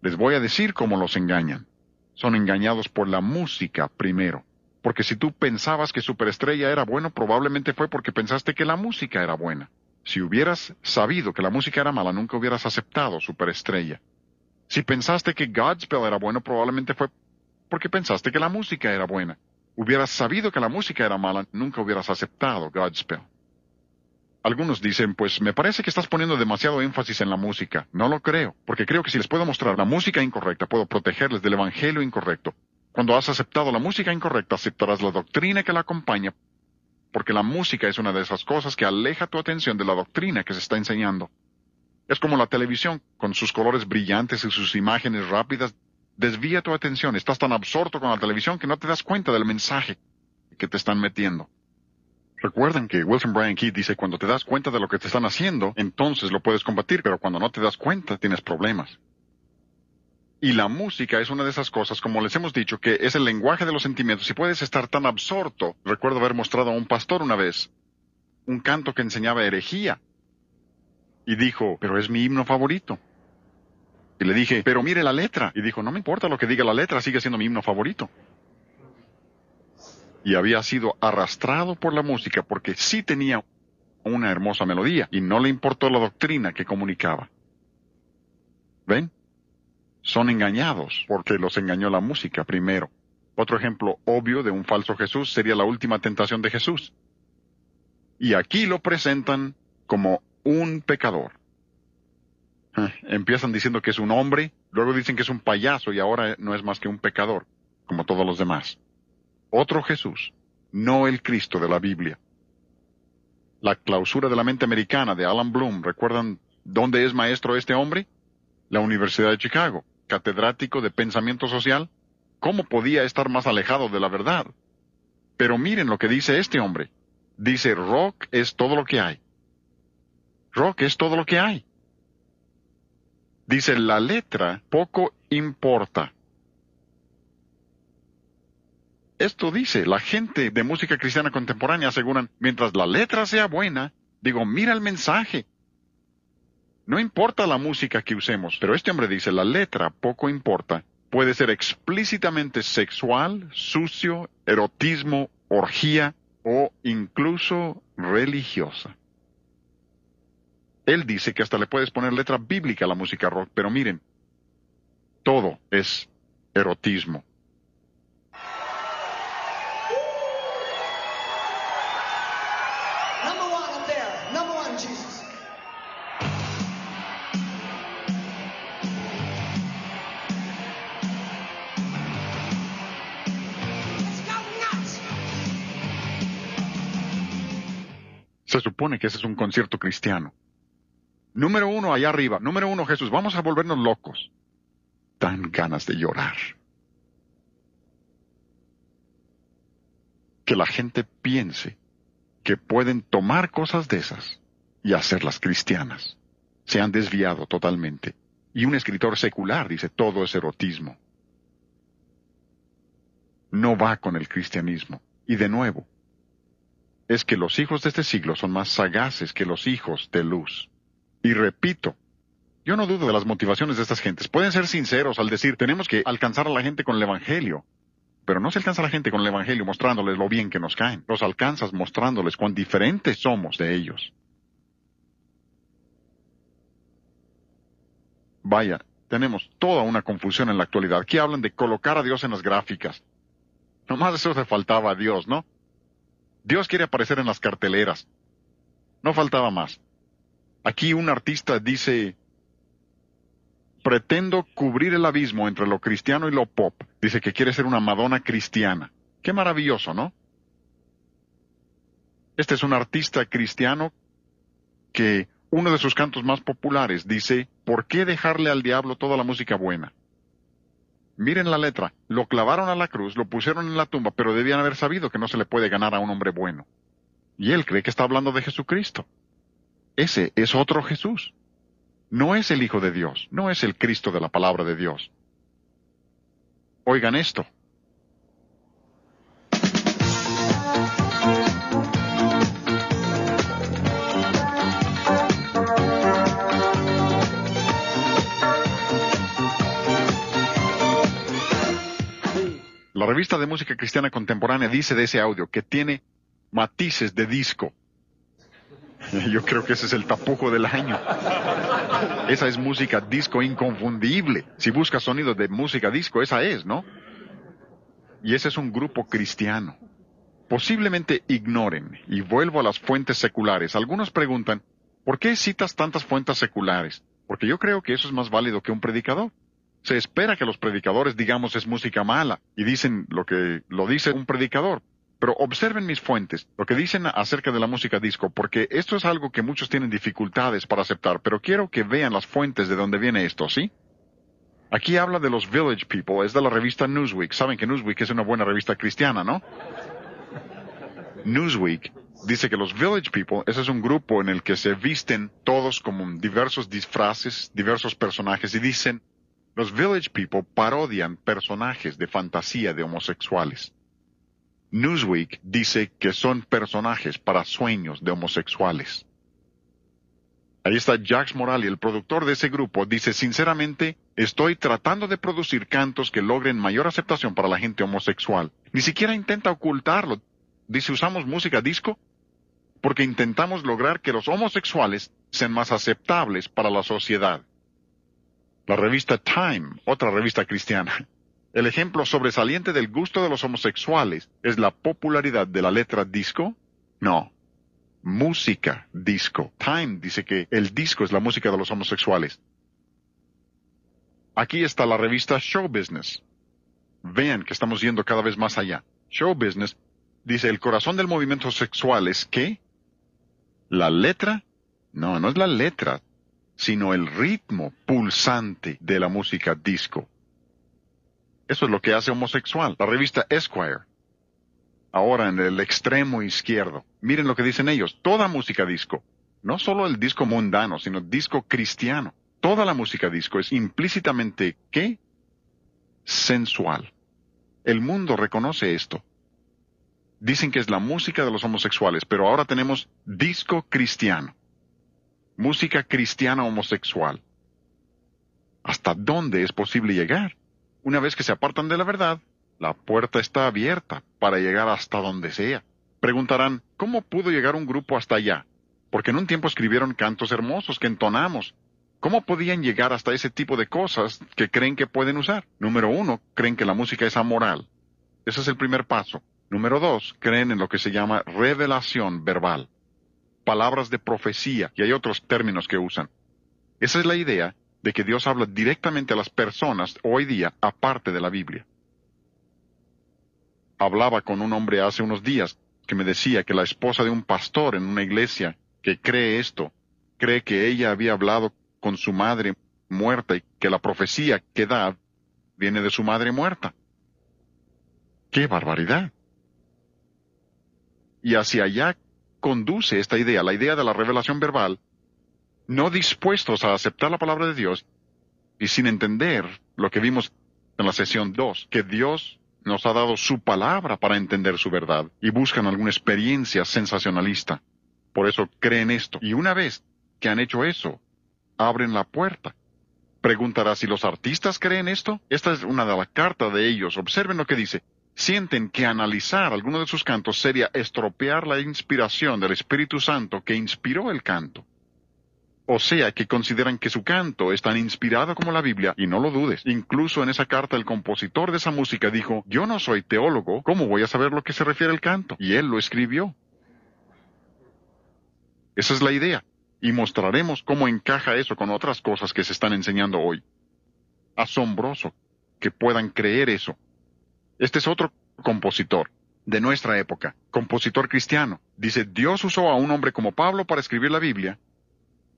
Les voy a decir cómo los engañan. Son engañados por la música primero. Porque si tú pensabas que Superestrella era bueno, probablemente fue porque pensaste que la música era buena. Si hubieras sabido que la música era mala, nunca hubieras aceptado Superestrella. Si pensaste que Godspell era bueno, probablemente fue porque pensaste que la música era buena. Hubieras sabido que la música era mala, nunca hubieras aceptado Godspell. Algunos dicen, pues me parece que estás poniendo demasiado énfasis en la música. No lo creo, porque creo que si les puedo mostrar la música incorrecta, puedo protegerles del evangelio incorrecto. Cuando has aceptado la música incorrecta, aceptarás la doctrina que la acompaña, porque la música es una de esas cosas que aleja tu atención de la doctrina que se está enseñando. Es como la televisión, con sus colores brillantes y sus imágenes rápidas, desvía tu atención. Estás tan absorto con la televisión que no te das cuenta del mensaje que te están metiendo. Recuerden que Wilson Bryan Keith dice, cuando te das cuenta de lo que te están haciendo, entonces lo puedes combatir, pero cuando no te das cuenta, tienes problemas. Y la música es una de esas cosas, como les hemos dicho, que es el lenguaje de los sentimientos, y puedes estar tan absorto. Recuerdo haber mostrado a un pastor una vez un canto que enseñaba herejía, y dijo, pero es mi himno favorito. Y le dije, pero mire la letra. Y dijo, no me importa lo que diga la letra, sigue siendo mi himno favorito. Y había sido arrastrado por la música porque sí tenía una hermosa melodía y no le importó la doctrina que comunicaba. ¿Ven? Son engañados porque los engañó la música primero. Otro ejemplo obvio de un falso Jesús sería la última tentación de Jesús. Y aquí lo presentan como un pecador. Empiezan diciendo que es un hombre, luego dicen que es un payaso y ahora no es más que un pecador, como todos los demás. Otro Jesús, no el Cristo de la Biblia. La clausura de la mente americana de Alan Bloom, ¿recuerdan dónde es maestro este hombre? La Universidad de Chicago, catedrático de pensamiento social. ¿Cómo podía estar más alejado de la verdad? Pero miren lo que dice este hombre. Dice, rock es todo lo que hay. Rock es todo lo que hay. Dice, la letra poco importa. Esto dice, la gente de música cristiana contemporánea aseguran, mientras la letra sea buena, digo, mira el mensaje. No importa la música que usemos, pero este hombre dice, la letra poco importa. Puede ser explícitamente sexual, sucio, erotismo, orgía o incluso religiosa. Él dice que hasta le puedes poner letra bíblica a la música rock, pero miren, todo es erotismo. Se supone que ese es un concierto cristiano. Número 1 allá arriba. Número 1 Jesús. Vamos a volvernos locos. Dan ganas de llorar. Que la gente piense que pueden tomar cosas de esas y hacerlas cristianas. Se han desviado totalmente. Y un escritor secular dice, todo es erotismo. No va con el cristianismo. Y de nuevo, es que los hijos de este siglo son más sagaces que los hijos de luz. Y repito, yo no dudo de las motivaciones de estas gentes. Pueden ser sinceros al decir, tenemos que alcanzar a la gente con el Evangelio. Pero no se alcanza a la gente con el Evangelio mostrándoles lo bien que nos caen. Los alcanzas mostrándoles cuán diferentes somos de ellos. Vaya, tenemos toda una confusión en la actualidad. Aquí hablan de colocar a Dios en las gráficas. Nomás eso se faltaba a Dios, ¿no? Dios quiere aparecer en las carteleras. No faltaba más. Aquí un artista dice, pretendo cubrir el abismo entre lo cristiano y lo pop. Dice que quiere ser una Madonna cristiana. Qué maravilloso, ¿no? Este es un artista cristiano que uno de sus cantos más populares dice, ¿por qué dejarle al diablo toda la música buena? Miren la letra, lo clavaron a la cruz, lo pusieron en la tumba, pero debían haber sabido que no se le puede ganar a un hombre bueno. Y él cree que está hablando de Jesucristo. Ese es otro Jesús. No es el Hijo de Dios, no es el Cristo de la palabra de Dios. Oigan esto. La revista de música cristiana contemporánea dice de ese audio que tiene matices de disco. Yo creo que ese es el tapujo del año. Esa es música disco inconfundible. Si buscas sonidos de música disco, esa es, ¿no? Y ese es un grupo cristiano. Posiblemente ignoren, y vuelvo a las fuentes seculares. Algunos preguntan, ¿por qué citas tantas fuentes seculares? Porque yo creo que eso es más válido que un predicador. Se espera que los predicadores digamos es música mala, y dicen lo que lo dice un predicador. Pero observen mis fuentes, lo que dicen acerca de la música disco, porque esto es algo que muchos tienen dificultades para aceptar, pero quiero que vean las fuentes de donde viene esto, ¿sí? Aquí habla de los Village People, es de la revista Newsweek. Saben que Newsweek es una buena revista cristiana, ¿no? Newsweek dice que los Village People, ese es un grupo en el que se visten todos como diversos disfraces, diversos personajes, y dicen, los Village People parodian personajes de fantasía de homosexuales. Newsweek dice que son personajes para sueños de homosexuales. Ahí está Jax Morali, el productor de ese grupo, dice, sinceramente, estoy tratando de producir cantos que logren mayor aceptación para la gente homosexual. Ni siquiera intenta ocultarlo. Dice, usamos música disco porque intentamos lograr que los homosexuales sean más aceptables para la sociedad. La revista Time, otra revista cristiana. El ejemplo sobresaliente del gusto de los homosexuales es la popularidad de la letra disco. No, música disco. Time dice que el disco es la música de los homosexuales. Aquí está la revista Show Business. Vean que estamos yendo cada vez más allá. Show Business dice, el corazón del movimiento sexual es ¿qué? ¿La letra? No, no es la letra, sino el ritmo pulsante de la música disco. Eso es lo que hace homosexual. La revista Esquire. Ahora en el extremo izquierdo. Miren lo que dicen ellos. Toda música disco. No solo el disco mundano, sino disco cristiano. Toda la música disco es implícitamente, ¿qué? Sensual. El mundo reconoce esto. Dicen que es la música de los homosexuales, pero ahora tenemos disco cristiano. Música cristiana homosexual. ¿Hasta dónde es posible llegar? Una vez que se apartan de la verdad, la puerta está abierta para llegar hasta donde sea. Preguntarán, ¿cómo pudo llegar un grupo hasta allá? Porque en un tiempo escribieron cantos hermosos que entonamos. ¿Cómo podían llegar hasta ese tipo de cosas que creen que pueden usar? Número 1, creen que la música es amoral. Ese es el primer paso. Número 2, creen en lo que se llama revelación verbal. Palabras de profecía, y hay otros términos que usan. Esa es la idea de que Dios habla directamente a las personas hoy día, aparte de la Biblia. Hablaba con un hombre hace unos días que me decía que la esposa de un pastor en una iglesia que cree esto, cree que ella había hablado con su madre muerta y que la profecía que da viene de su madre muerta. ¡Qué barbaridad! Y hacia allá conduce esta idea, la idea de la revelación verbal, no dispuestos a aceptar la palabra de Dios y sin entender lo que vimos en la sesión 2, que Dios nos ha dado su palabra para entender su verdad y buscan alguna experiencia sensacionalista. Por eso creen esto. Y una vez que han hecho eso, abren la puerta. Preguntará si los artistas creen esto. Esta es una de las cartas de ellos. Observen lo que dice. Sienten que analizar alguno de sus cantos sería estropear la inspiración del Espíritu Santo que inspiró el canto. O sea, que consideran que su canto es tan inspirado como la Biblia, y no lo dudes. Incluso en esa carta el compositor de esa música dijo, yo no soy teólogo, ¿cómo voy a saber lo que se refiere al canto? Y él lo escribió. Esa es la idea, y mostraremos cómo encaja eso con otras cosas que se están enseñando hoy. Asombroso que puedan creer eso. Este es otro compositor de nuestra época, compositor cristiano. Dice, Dios usó a un hombre como Pablo para escribir la Biblia,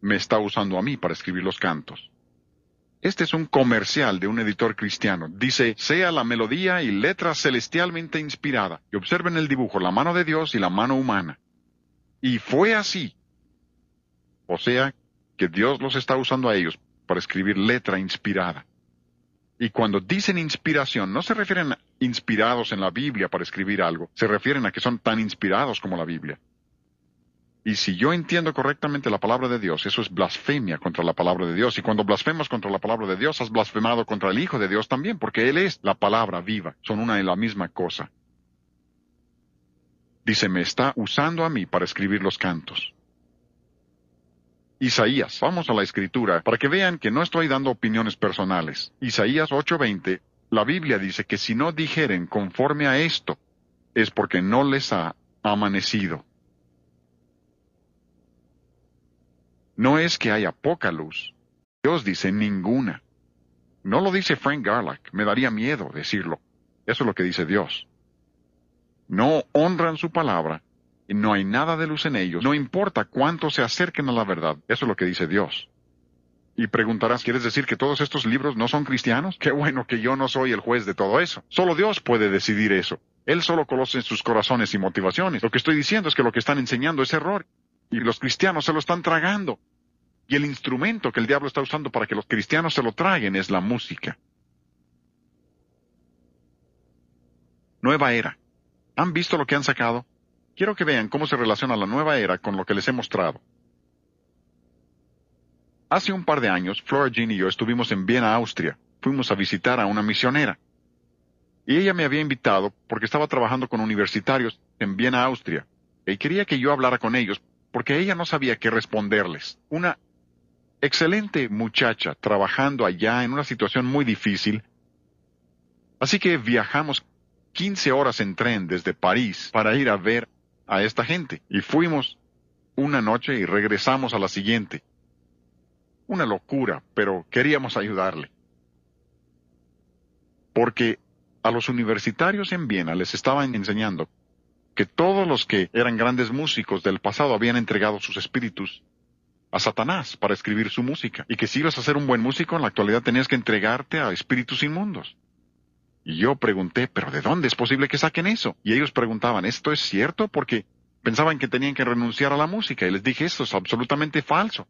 me está usando a mí para escribir los cantos. Este es un comercial de un editor cristiano. Dice, sea la melodía y letra celestialmente inspirada. Y observen el dibujo, la mano de Dios y la mano humana. Y fue así. O sea, que Dios los está usando a ellos para escribir letra inspirada. Y cuando dicen inspiración, no se refieren a inspirados en la Biblia para escribir algo, se refieren a que son tan inspirados como la Biblia. Y si yo entiendo correctamente la palabra de Dios, eso es blasfemia contra la palabra de Dios. Y cuando blasfemas contra la palabra de Dios, has blasfemado contra el Hijo de Dios también, porque Él es la palabra viva. Son una y la misma cosa. Dice, me está usando a mí para escribir los cantos. Isaías, vamos a la Escritura, para que vean que no estoy dando opiniones personales. Isaías 8:20, la Biblia dice que si no dijeren conforme a esto, es porque no les ha amanecido. No es que haya poca luz. Dios dice ninguna. No lo dice Frank Garlock. Me daría miedo decirlo. Eso es lo que dice Dios. No honran su palabra y no hay nada de luz en ellos. No importa cuánto se acerquen a la verdad. Eso es lo que dice Dios. Y preguntarás, ¿quieres decir que todos estos libros no son cristianos? Qué bueno que yo no soy el juez de todo eso. Solo Dios puede decidir eso. Él solo conoce sus corazones y motivaciones. Lo que estoy diciendo es que lo que están enseñando es error. Y los cristianos se lo están tragando. Y el instrumento que el diablo está usando para que los cristianos se lo traguen es la música. Nueva era. ¿Han visto lo que han sacado? Quiero que vean cómo se relaciona la nueva era con lo que les he mostrado. Hace un par de años, Flora Jean y yo estuvimos en Viena, Austria. Fuimos a visitar a una misionera. Y ella me había invitado porque estaba trabajando con universitarios en Viena, Austria. Y quería que yo hablara con ellos porque ella no sabía qué responderles. Una excelente muchacha trabajando allá en una situación muy difícil. Así que viajamos 15 horas en tren desde París para ir a ver a esta gente. Y fuimos una noche y regresamos a la siguiente. Una locura, pero queríamos ayudarle. Porque a los universitarios en Viena les estaban enseñando que todos los que eran grandes músicos del pasado habían entregado sus espíritus a Satanás para escribir su música. Y que si ibas a ser un buen músico, en la actualidad tenías que entregarte a espíritus inmundos. Y yo pregunté, ¿pero de dónde es posible que saquen eso? Y ellos preguntaban, ¿esto es cierto? Porque pensaban que tenían que renunciar a la música. Y les dije, esto es absolutamente falso.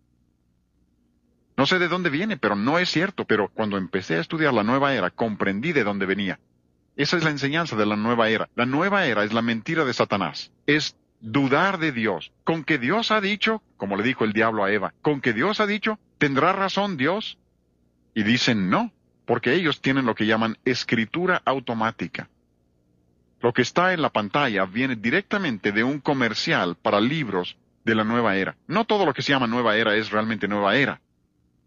No sé de dónde viene, pero no es cierto. Pero cuando empecé a estudiar la nueva era, comprendí de dónde venía. Esa es la enseñanza de la nueva era. La nueva era es la mentira de Satanás. Es dudar de Dios. Con que Dios ha dicho, como le dijo el diablo a Eva, con que Dios ha dicho, ¿tendrá razón Dios? Y dicen no, porque ellos tienen lo que llaman escritura automática. Lo que está en la pantalla viene directamente de un comercial para libros de la nueva era. No todo lo que se llama nueva era es realmente nueva era.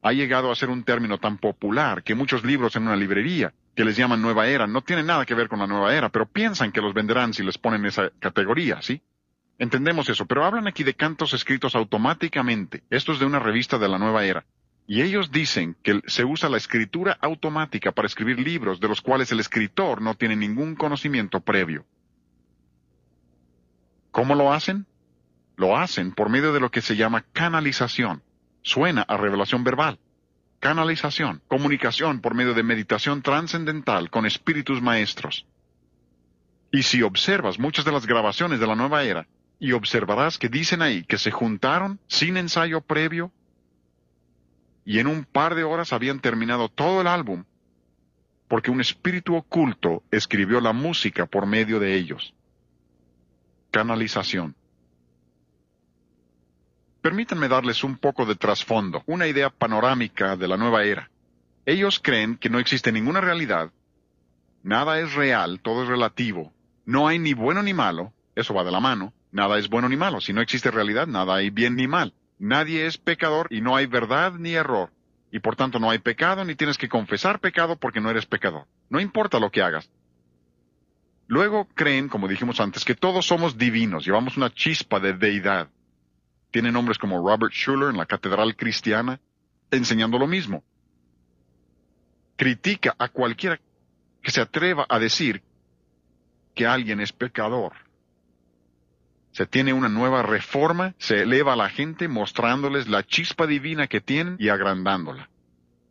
Ha llegado a ser un término tan popular que muchos libros en una librería que les llaman nueva era no tienen nada que ver con la nueva era, pero piensan que los venderán si les ponen esa categoría, ¿sí? Entendemos eso, pero hablan aquí de cantos escritos automáticamente. Esto es de una revista de la nueva era. Y ellos dicen que se usa la escritura automática para escribir libros de los cuales el escritor no tiene ningún conocimiento previo. ¿Cómo lo hacen? Lo hacen por medio de lo que se llama canalización. Suena a revelación verbal. Canalización, comunicación por medio de meditación trascendental con espíritus maestros. Y si observas muchas de las grabaciones de la nueva era, y observarás que dicen ahí que se juntaron sin ensayo previo, y en un par de horas habían terminado todo el álbum, porque un espíritu oculto escribió la música por medio de ellos. Canalización. Permítanme darles un poco de trasfondo, una idea panorámica de la nueva era. Ellos creen que no existe ninguna realidad, nada es real, todo es relativo, no hay ni bueno ni malo, eso va de la mano, nada es bueno ni malo, si no existe realidad, nada hay bien ni mal, nadie es pecador y no hay verdad ni error, y por tanto no hay pecado ni tienes que confesar pecado porque no eres pecador, no importa lo que hagas. Luego creen, como dijimos antes, que todos somos divinos, llevamos una chispa de deidad. Tienen hombres como Robert Schuller en la Catedral Cristiana, enseñando lo mismo. Critica a cualquiera que se atreva a decir que alguien es pecador. Se tiene una nueva reforma, se eleva a la gente mostrándoles la chispa divina que tienen y agrandándola.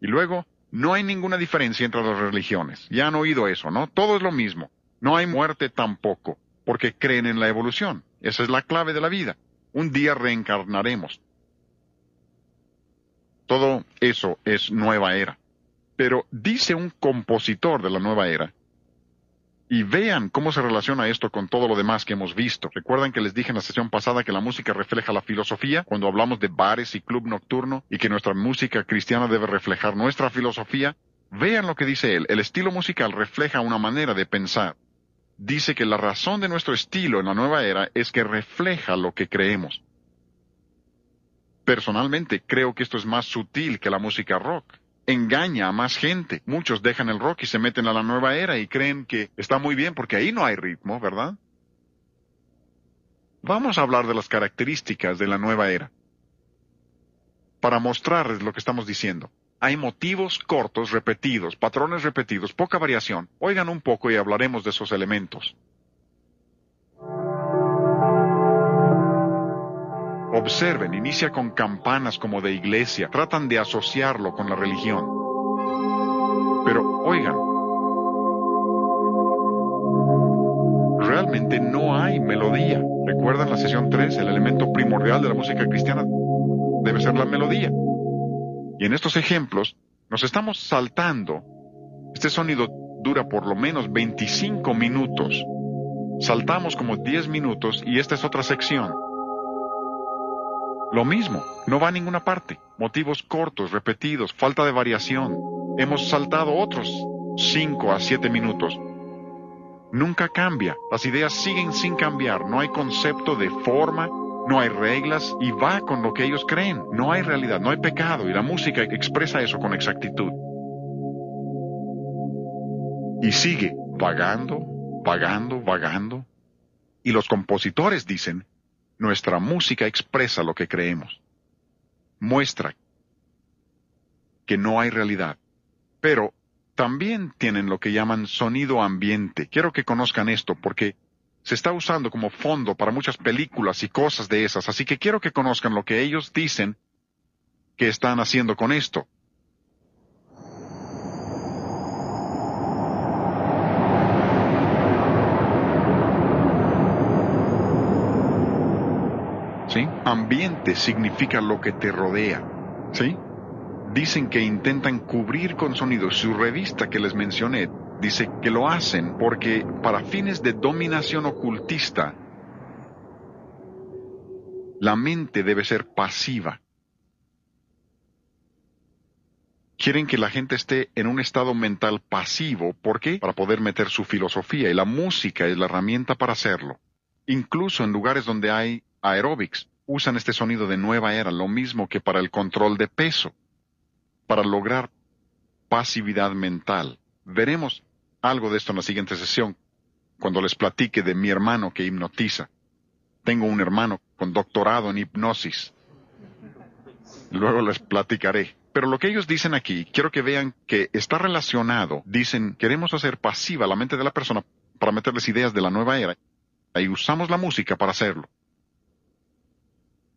Y luego, no hay ninguna diferencia entre las religiones. Ya han oído eso, ¿no? Todo es lo mismo. No hay muerte tampoco, porque creen en la evolución. Esa es la clave de la vida. Un día reencarnaremos. Todo eso es nueva era. Pero dice un compositor de la nueva era, y vean cómo se relaciona esto con todo lo demás que hemos visto. ¿Recuerdan que les dije en la sesión pasada que la música refleja la filosofía? Cuando hablamos de bares y club nocturno, y que nuestra música cristiana debe reflejar nuestra filosofía. Vean lo que dice él. El estilo musical refleja una manera de pensar. Dice que la razón de nuestro estilo en la nueva era es que refleja lo que creemos. Personalmente, creo que esto es más sutil que la música rock. Engaña a más gente. Muchos dejan el rock y se meten a la nueva era y creen que está muy bien porque ahí no hay ritmo, ¿verdad? Vamos a hablar de las características de la nueva era, para mostrarles lo que estamos diciendo. Hay motivos cortos, repetidos, patrones repetidos, poca variación. Oigan un poco y hablaremos de esos elementos. Observen, inicia con campanas como de iglesia. Tratan de asociarlo con la religión. Pero, oigan, realmente no hay melodía. ¿Recuerdan la sesión 3? El elemento primordial de la música cristiana debe ser la melodía. Y en estos ejemplos, nos estamos saltando. Este sonido dura por lo menos 25 minutos. Saltamos como 10 minutos y esta es otra sección. Lo mismo, no va a ninguna parte. Motivos cortos, repetidos, falta de variación. Hemos saltado otros 5 a 7 minutos. Nunca cambia. Las ideas siguen sin cambiar. No hay concepto de forma, no hay reglas y va con lo que ellos creen. No hay realidad, no hay pecado y la música expresa eso con exactitud. Y sigue vagando, vagando, vagando. Y los compositores dicen, nuestra música expresa lo que creemos. Muestra que no hay realidad. Pero también tienen lo que llaman sonido ambiente. Quiero que conozcan esto porque se está usando como fondo para muchas películas y cosas de esas. Así que quiero que conozcan lo que ellos dicen que están haciendo con esto. ¿Sí? Ambiente significa lo que te rodea. ¿Sí? Dicen que intentan cubrir con sonido. Su revista que les mencioné dice que lo hacen porque para fines de dominación ocultista, la mente debe ser pasiva. Quieren que la gente esté en un estado mental pasivo. ¿Por qué? Para poder meter su filosofía y la música es la herramienta para hacerlo. Incluso en lugares donde hay aeróbics, usan este sonido de nueva era, lo mismo que para el control de peso, para lograr pasividad mental. Veremos algo de esto en la siguiente sesión, cuando les platique de mi hermano que hipnotiza. Tengo un hermano con doctorado en hipnosis. Luego les platicaré. Pero lo que ellos dicen aquí, quiero que vean que está relacionado. Dicen, queremos hacer pasiva la mente de la persona para meterles ideas de la nueva era. Y usamos la música para hacerlo.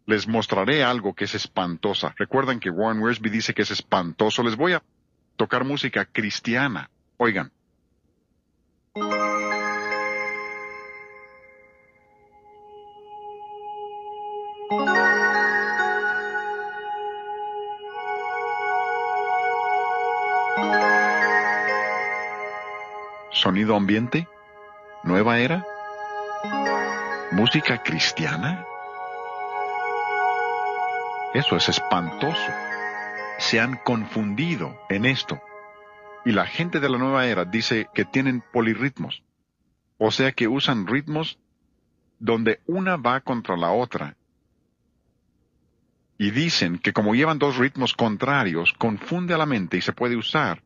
Les mostraré algo que es espantosa. Recuerdan que Warren Wiersbe dice que es espantoso. Les voy a tocar música cristiana. Oigan. Sonido ambiente, nueva era, música cristiana. Eso es espantoso. Se han confundido en esto. Y la gente de la nueva era dice que tienen polirritmos. O sea que usan ritmos donde una va contra la otra. Y dicen que como llevan dos ritmos contrarios, confunde a la mente y se puede usar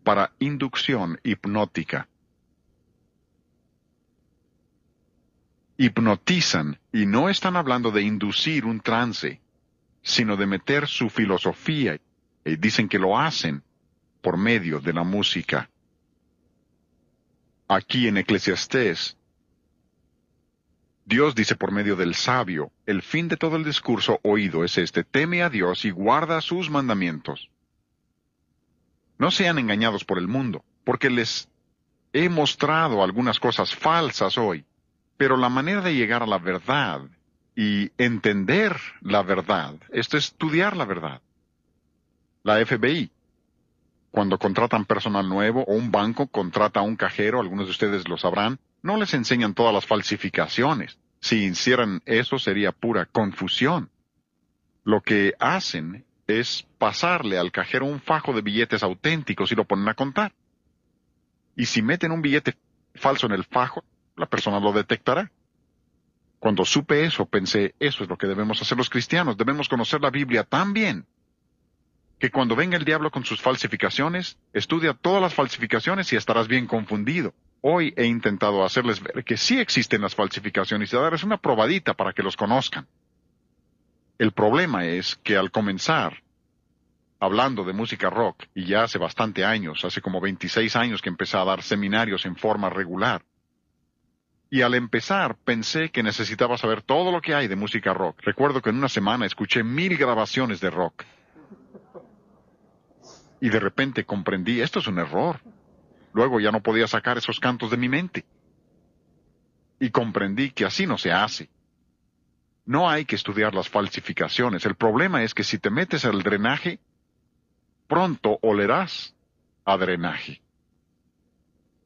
para inducción hipnótica. Hipnotizan y no están hablando de inducir un trance, sino de meter su filosofía. Y dicen que lo hacen por medio de la música. Aquí en Eclesiastés, Dios dice por medio del sabio, el fin de todo el discurso oído es este: teme a Dios y guarda sus mandamientos. No sean engañados por el mundo, porque les he mostrado algunas cosas falsas hoy, pero la manera de llegar a la verdad y entender la verdad, esto es estudiar la verdad. La FBI, cuando contratan personal nuevo o un banco contrata a un cajero, algunos de ustedes lo sabrán, no les enseñan todas las falsificaciones. Si hicieran eso sería pura confusión. Lo que hacen es pasarle al cajero un fajo de billetes auténticos y lo ponen a contar. Y si meten un billete falso en el fajo, la persona lo detectará. Cuando supe eso, pensé, eso es lo que debemos hacer los cristianos. Debemos conocer la Biblia tan bien que cuando venga el diablo con sus falsificaciones, estudia todas las falsificaciones y estarás bien confundido. Hoy he intentado hacerles ver que sí existen las falsificaciones y darles una probadita para que los conozcan. El problema es que al comenzar, hablando de música rock, y ya hace bastante años, hace como 26 años que empecé a dar seminarios en forma regular, y al empezar pensé que necesitaba saber todo lo que hay de música rock. Recuerdo que en una semana escuché 1000 grabaciones de rock. Y de repente comprendí, esto es un error. Luego ya no podía sacar esos cantos de mi mente. Y comprendí que así no se hace. No hay que estudiar las falsificaciones. El problema es que si te metes al drenaje, pronto olerás a drenaje.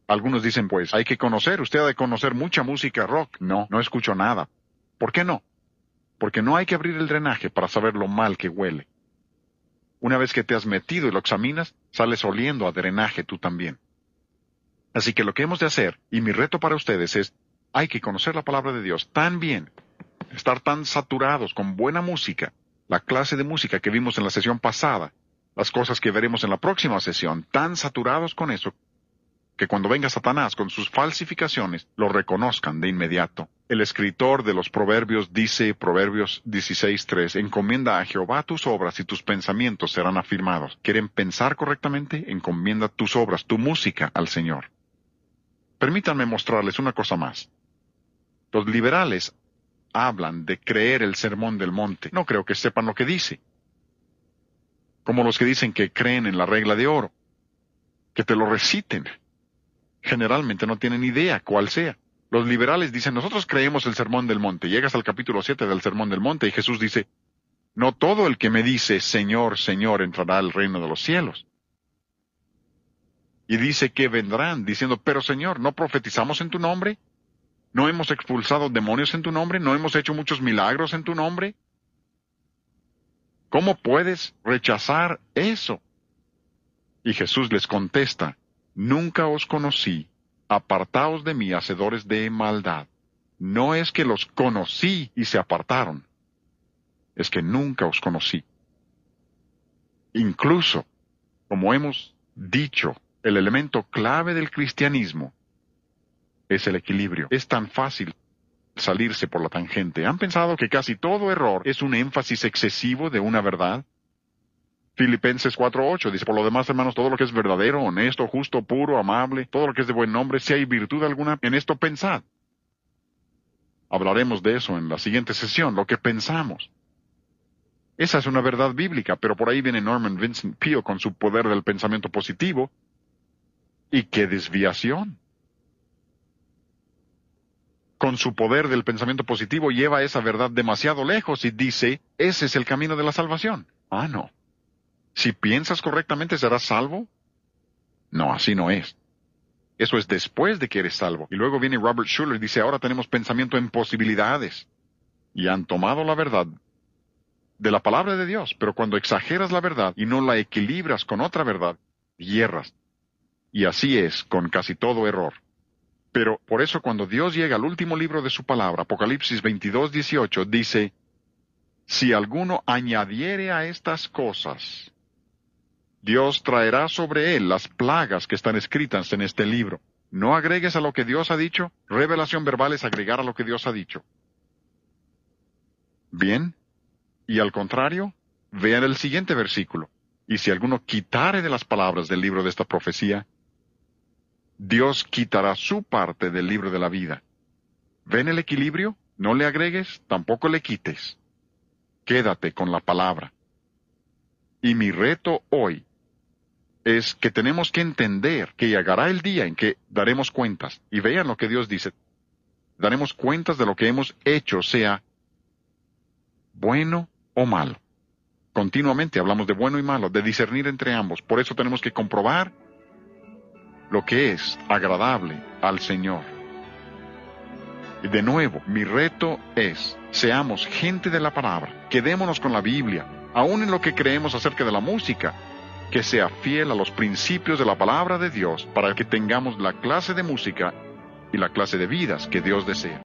Algunos dicen, pues, hay que conocer, usted ha de conocer mucha música rock. No, no escucho nada. ¿Por qué no? Porque no hay que abrir el drenaje para saber lo mal que huele. Una vez que te has metido y lo examinas, sales oliendo a drenaje tú también. Así que lo que hemos de hacer, y mi reto para ustedes es, hay que conocer la palabra de Dios tan bien, estar tan saturados con buena música, la clase de música que vimos en la sesión pasada, las cosas que veremos en la próxima sesión, tan saturados con eso, que cuando venga Satanás con sus falsificaciones, lo reconozcan de inmediato. El escritor de los Proverbios dice, Proverbios 16:3, encomienda a Jehová tus obras y tus pensamientos serán afirmados. ¿Quieren pensar correctamente? Encomienda tus obras, tu música al Señor. Permítanme mostrarles una cosa más. Los liberales hablan de creer el sermón del monte. No creo que sepan lo que dice. Como los que dicen que creen en la regla de oro. Que te lo reciten. Generalmente no tienen idea cuál sea. Los liberales dicen, nosotros creemos el sermón del monte. Llegas al capítulo 7 del sermón del monte y Jesús dice, no todo el que me dice, Señor, Señor, entrará al reino de los cielos. Y dice que vendrán, diciendo, pero Señor, ¿no profetizamos en tu nombre? ¿No hemos expulsado demonios en tu nombre? ¿No hemos hecho muchos milagros en tu nombre? ¿Cómo puedes rechazar eso? Y Jesús les contesta, nunca os conocí, apartaos de mí, hacedores de maldad. No es que los conocí y se apartaron, es que nunca os conocí. Incluso, como hemos dicho, el elemento clave del cristianismo es el equilibrio. Es tan fácil salirse por la tangente. ¿Han pensado que casi todo error es un énfasis excesivo de una verdad? Filipenses 4:8 dice, por lo demás, hermanos, todo lo que es verdadero, honesto, justo, puro, amable, todo lo que es de buen nombre, si hay virtud alguna, en esto pensad. Hablaremos de eso en la siguiente sesión, lo que pensamos. Esa es una verdad bíblica, pero por ahí viene Norman Vincent Peale con su poder del pensamiento positivo. ¿Y qué desviación? Con su poder del pensamiento positivo lleva esa verdad demasiado lejos y dice, ese es el camino de la salvación. Ah, no. Si piensas correctamente, ¿serás salvo? No, así no es. Eso es después de que eres salvo. Y luego viene Robert Schuller y dice, ahora tenemos pensamiento en posibilidades. Y han tomado la verdad de la palabra de Dios, pero cuando exageras la verdad y no la equilibras con otra verdad, hierras. Y así es con casi todo error. Pero por eso cuando Dios llega al último libro de su palabra, Apocalipsis 22:18, dice, si alguno añadiere a estas cosas, Dios traerá sobre él las plagas que están escritas en este libro. No agregues a lo que Dios ha dicho. Revelación verbal es agregar a lo que Dios ha dicho. Bien. Y al contrario, vean el siguiente versículo. Y si alguno quitare de las palabras del libro de esta profecía, Dios quitará su parte del libro de la vida. ¿Ven el equilibrio? No le agregues, tampoco le quites. Quédate con la palabra. Y mi reto hoy es que tenemos que entender que llegará el día en que daremos cuentas. Y vean lo que Dios dice. Daremos cuentas de lo que hemos hecho, sea bueno o malo. Continuamente hablamos de bueno y malo, de discernir entre ambos. Por eso tenemos que comprobar lo que es agradable al Señor. Y de nuevo, mi reto es, seamos gente de la palabra, quedémonos con la Biblia, aun en lo que creemos acerca de la música, que sea fiel a los principios de la palabra de Dios para que tengamos la clase de música y la clase de vidas que Dios desea.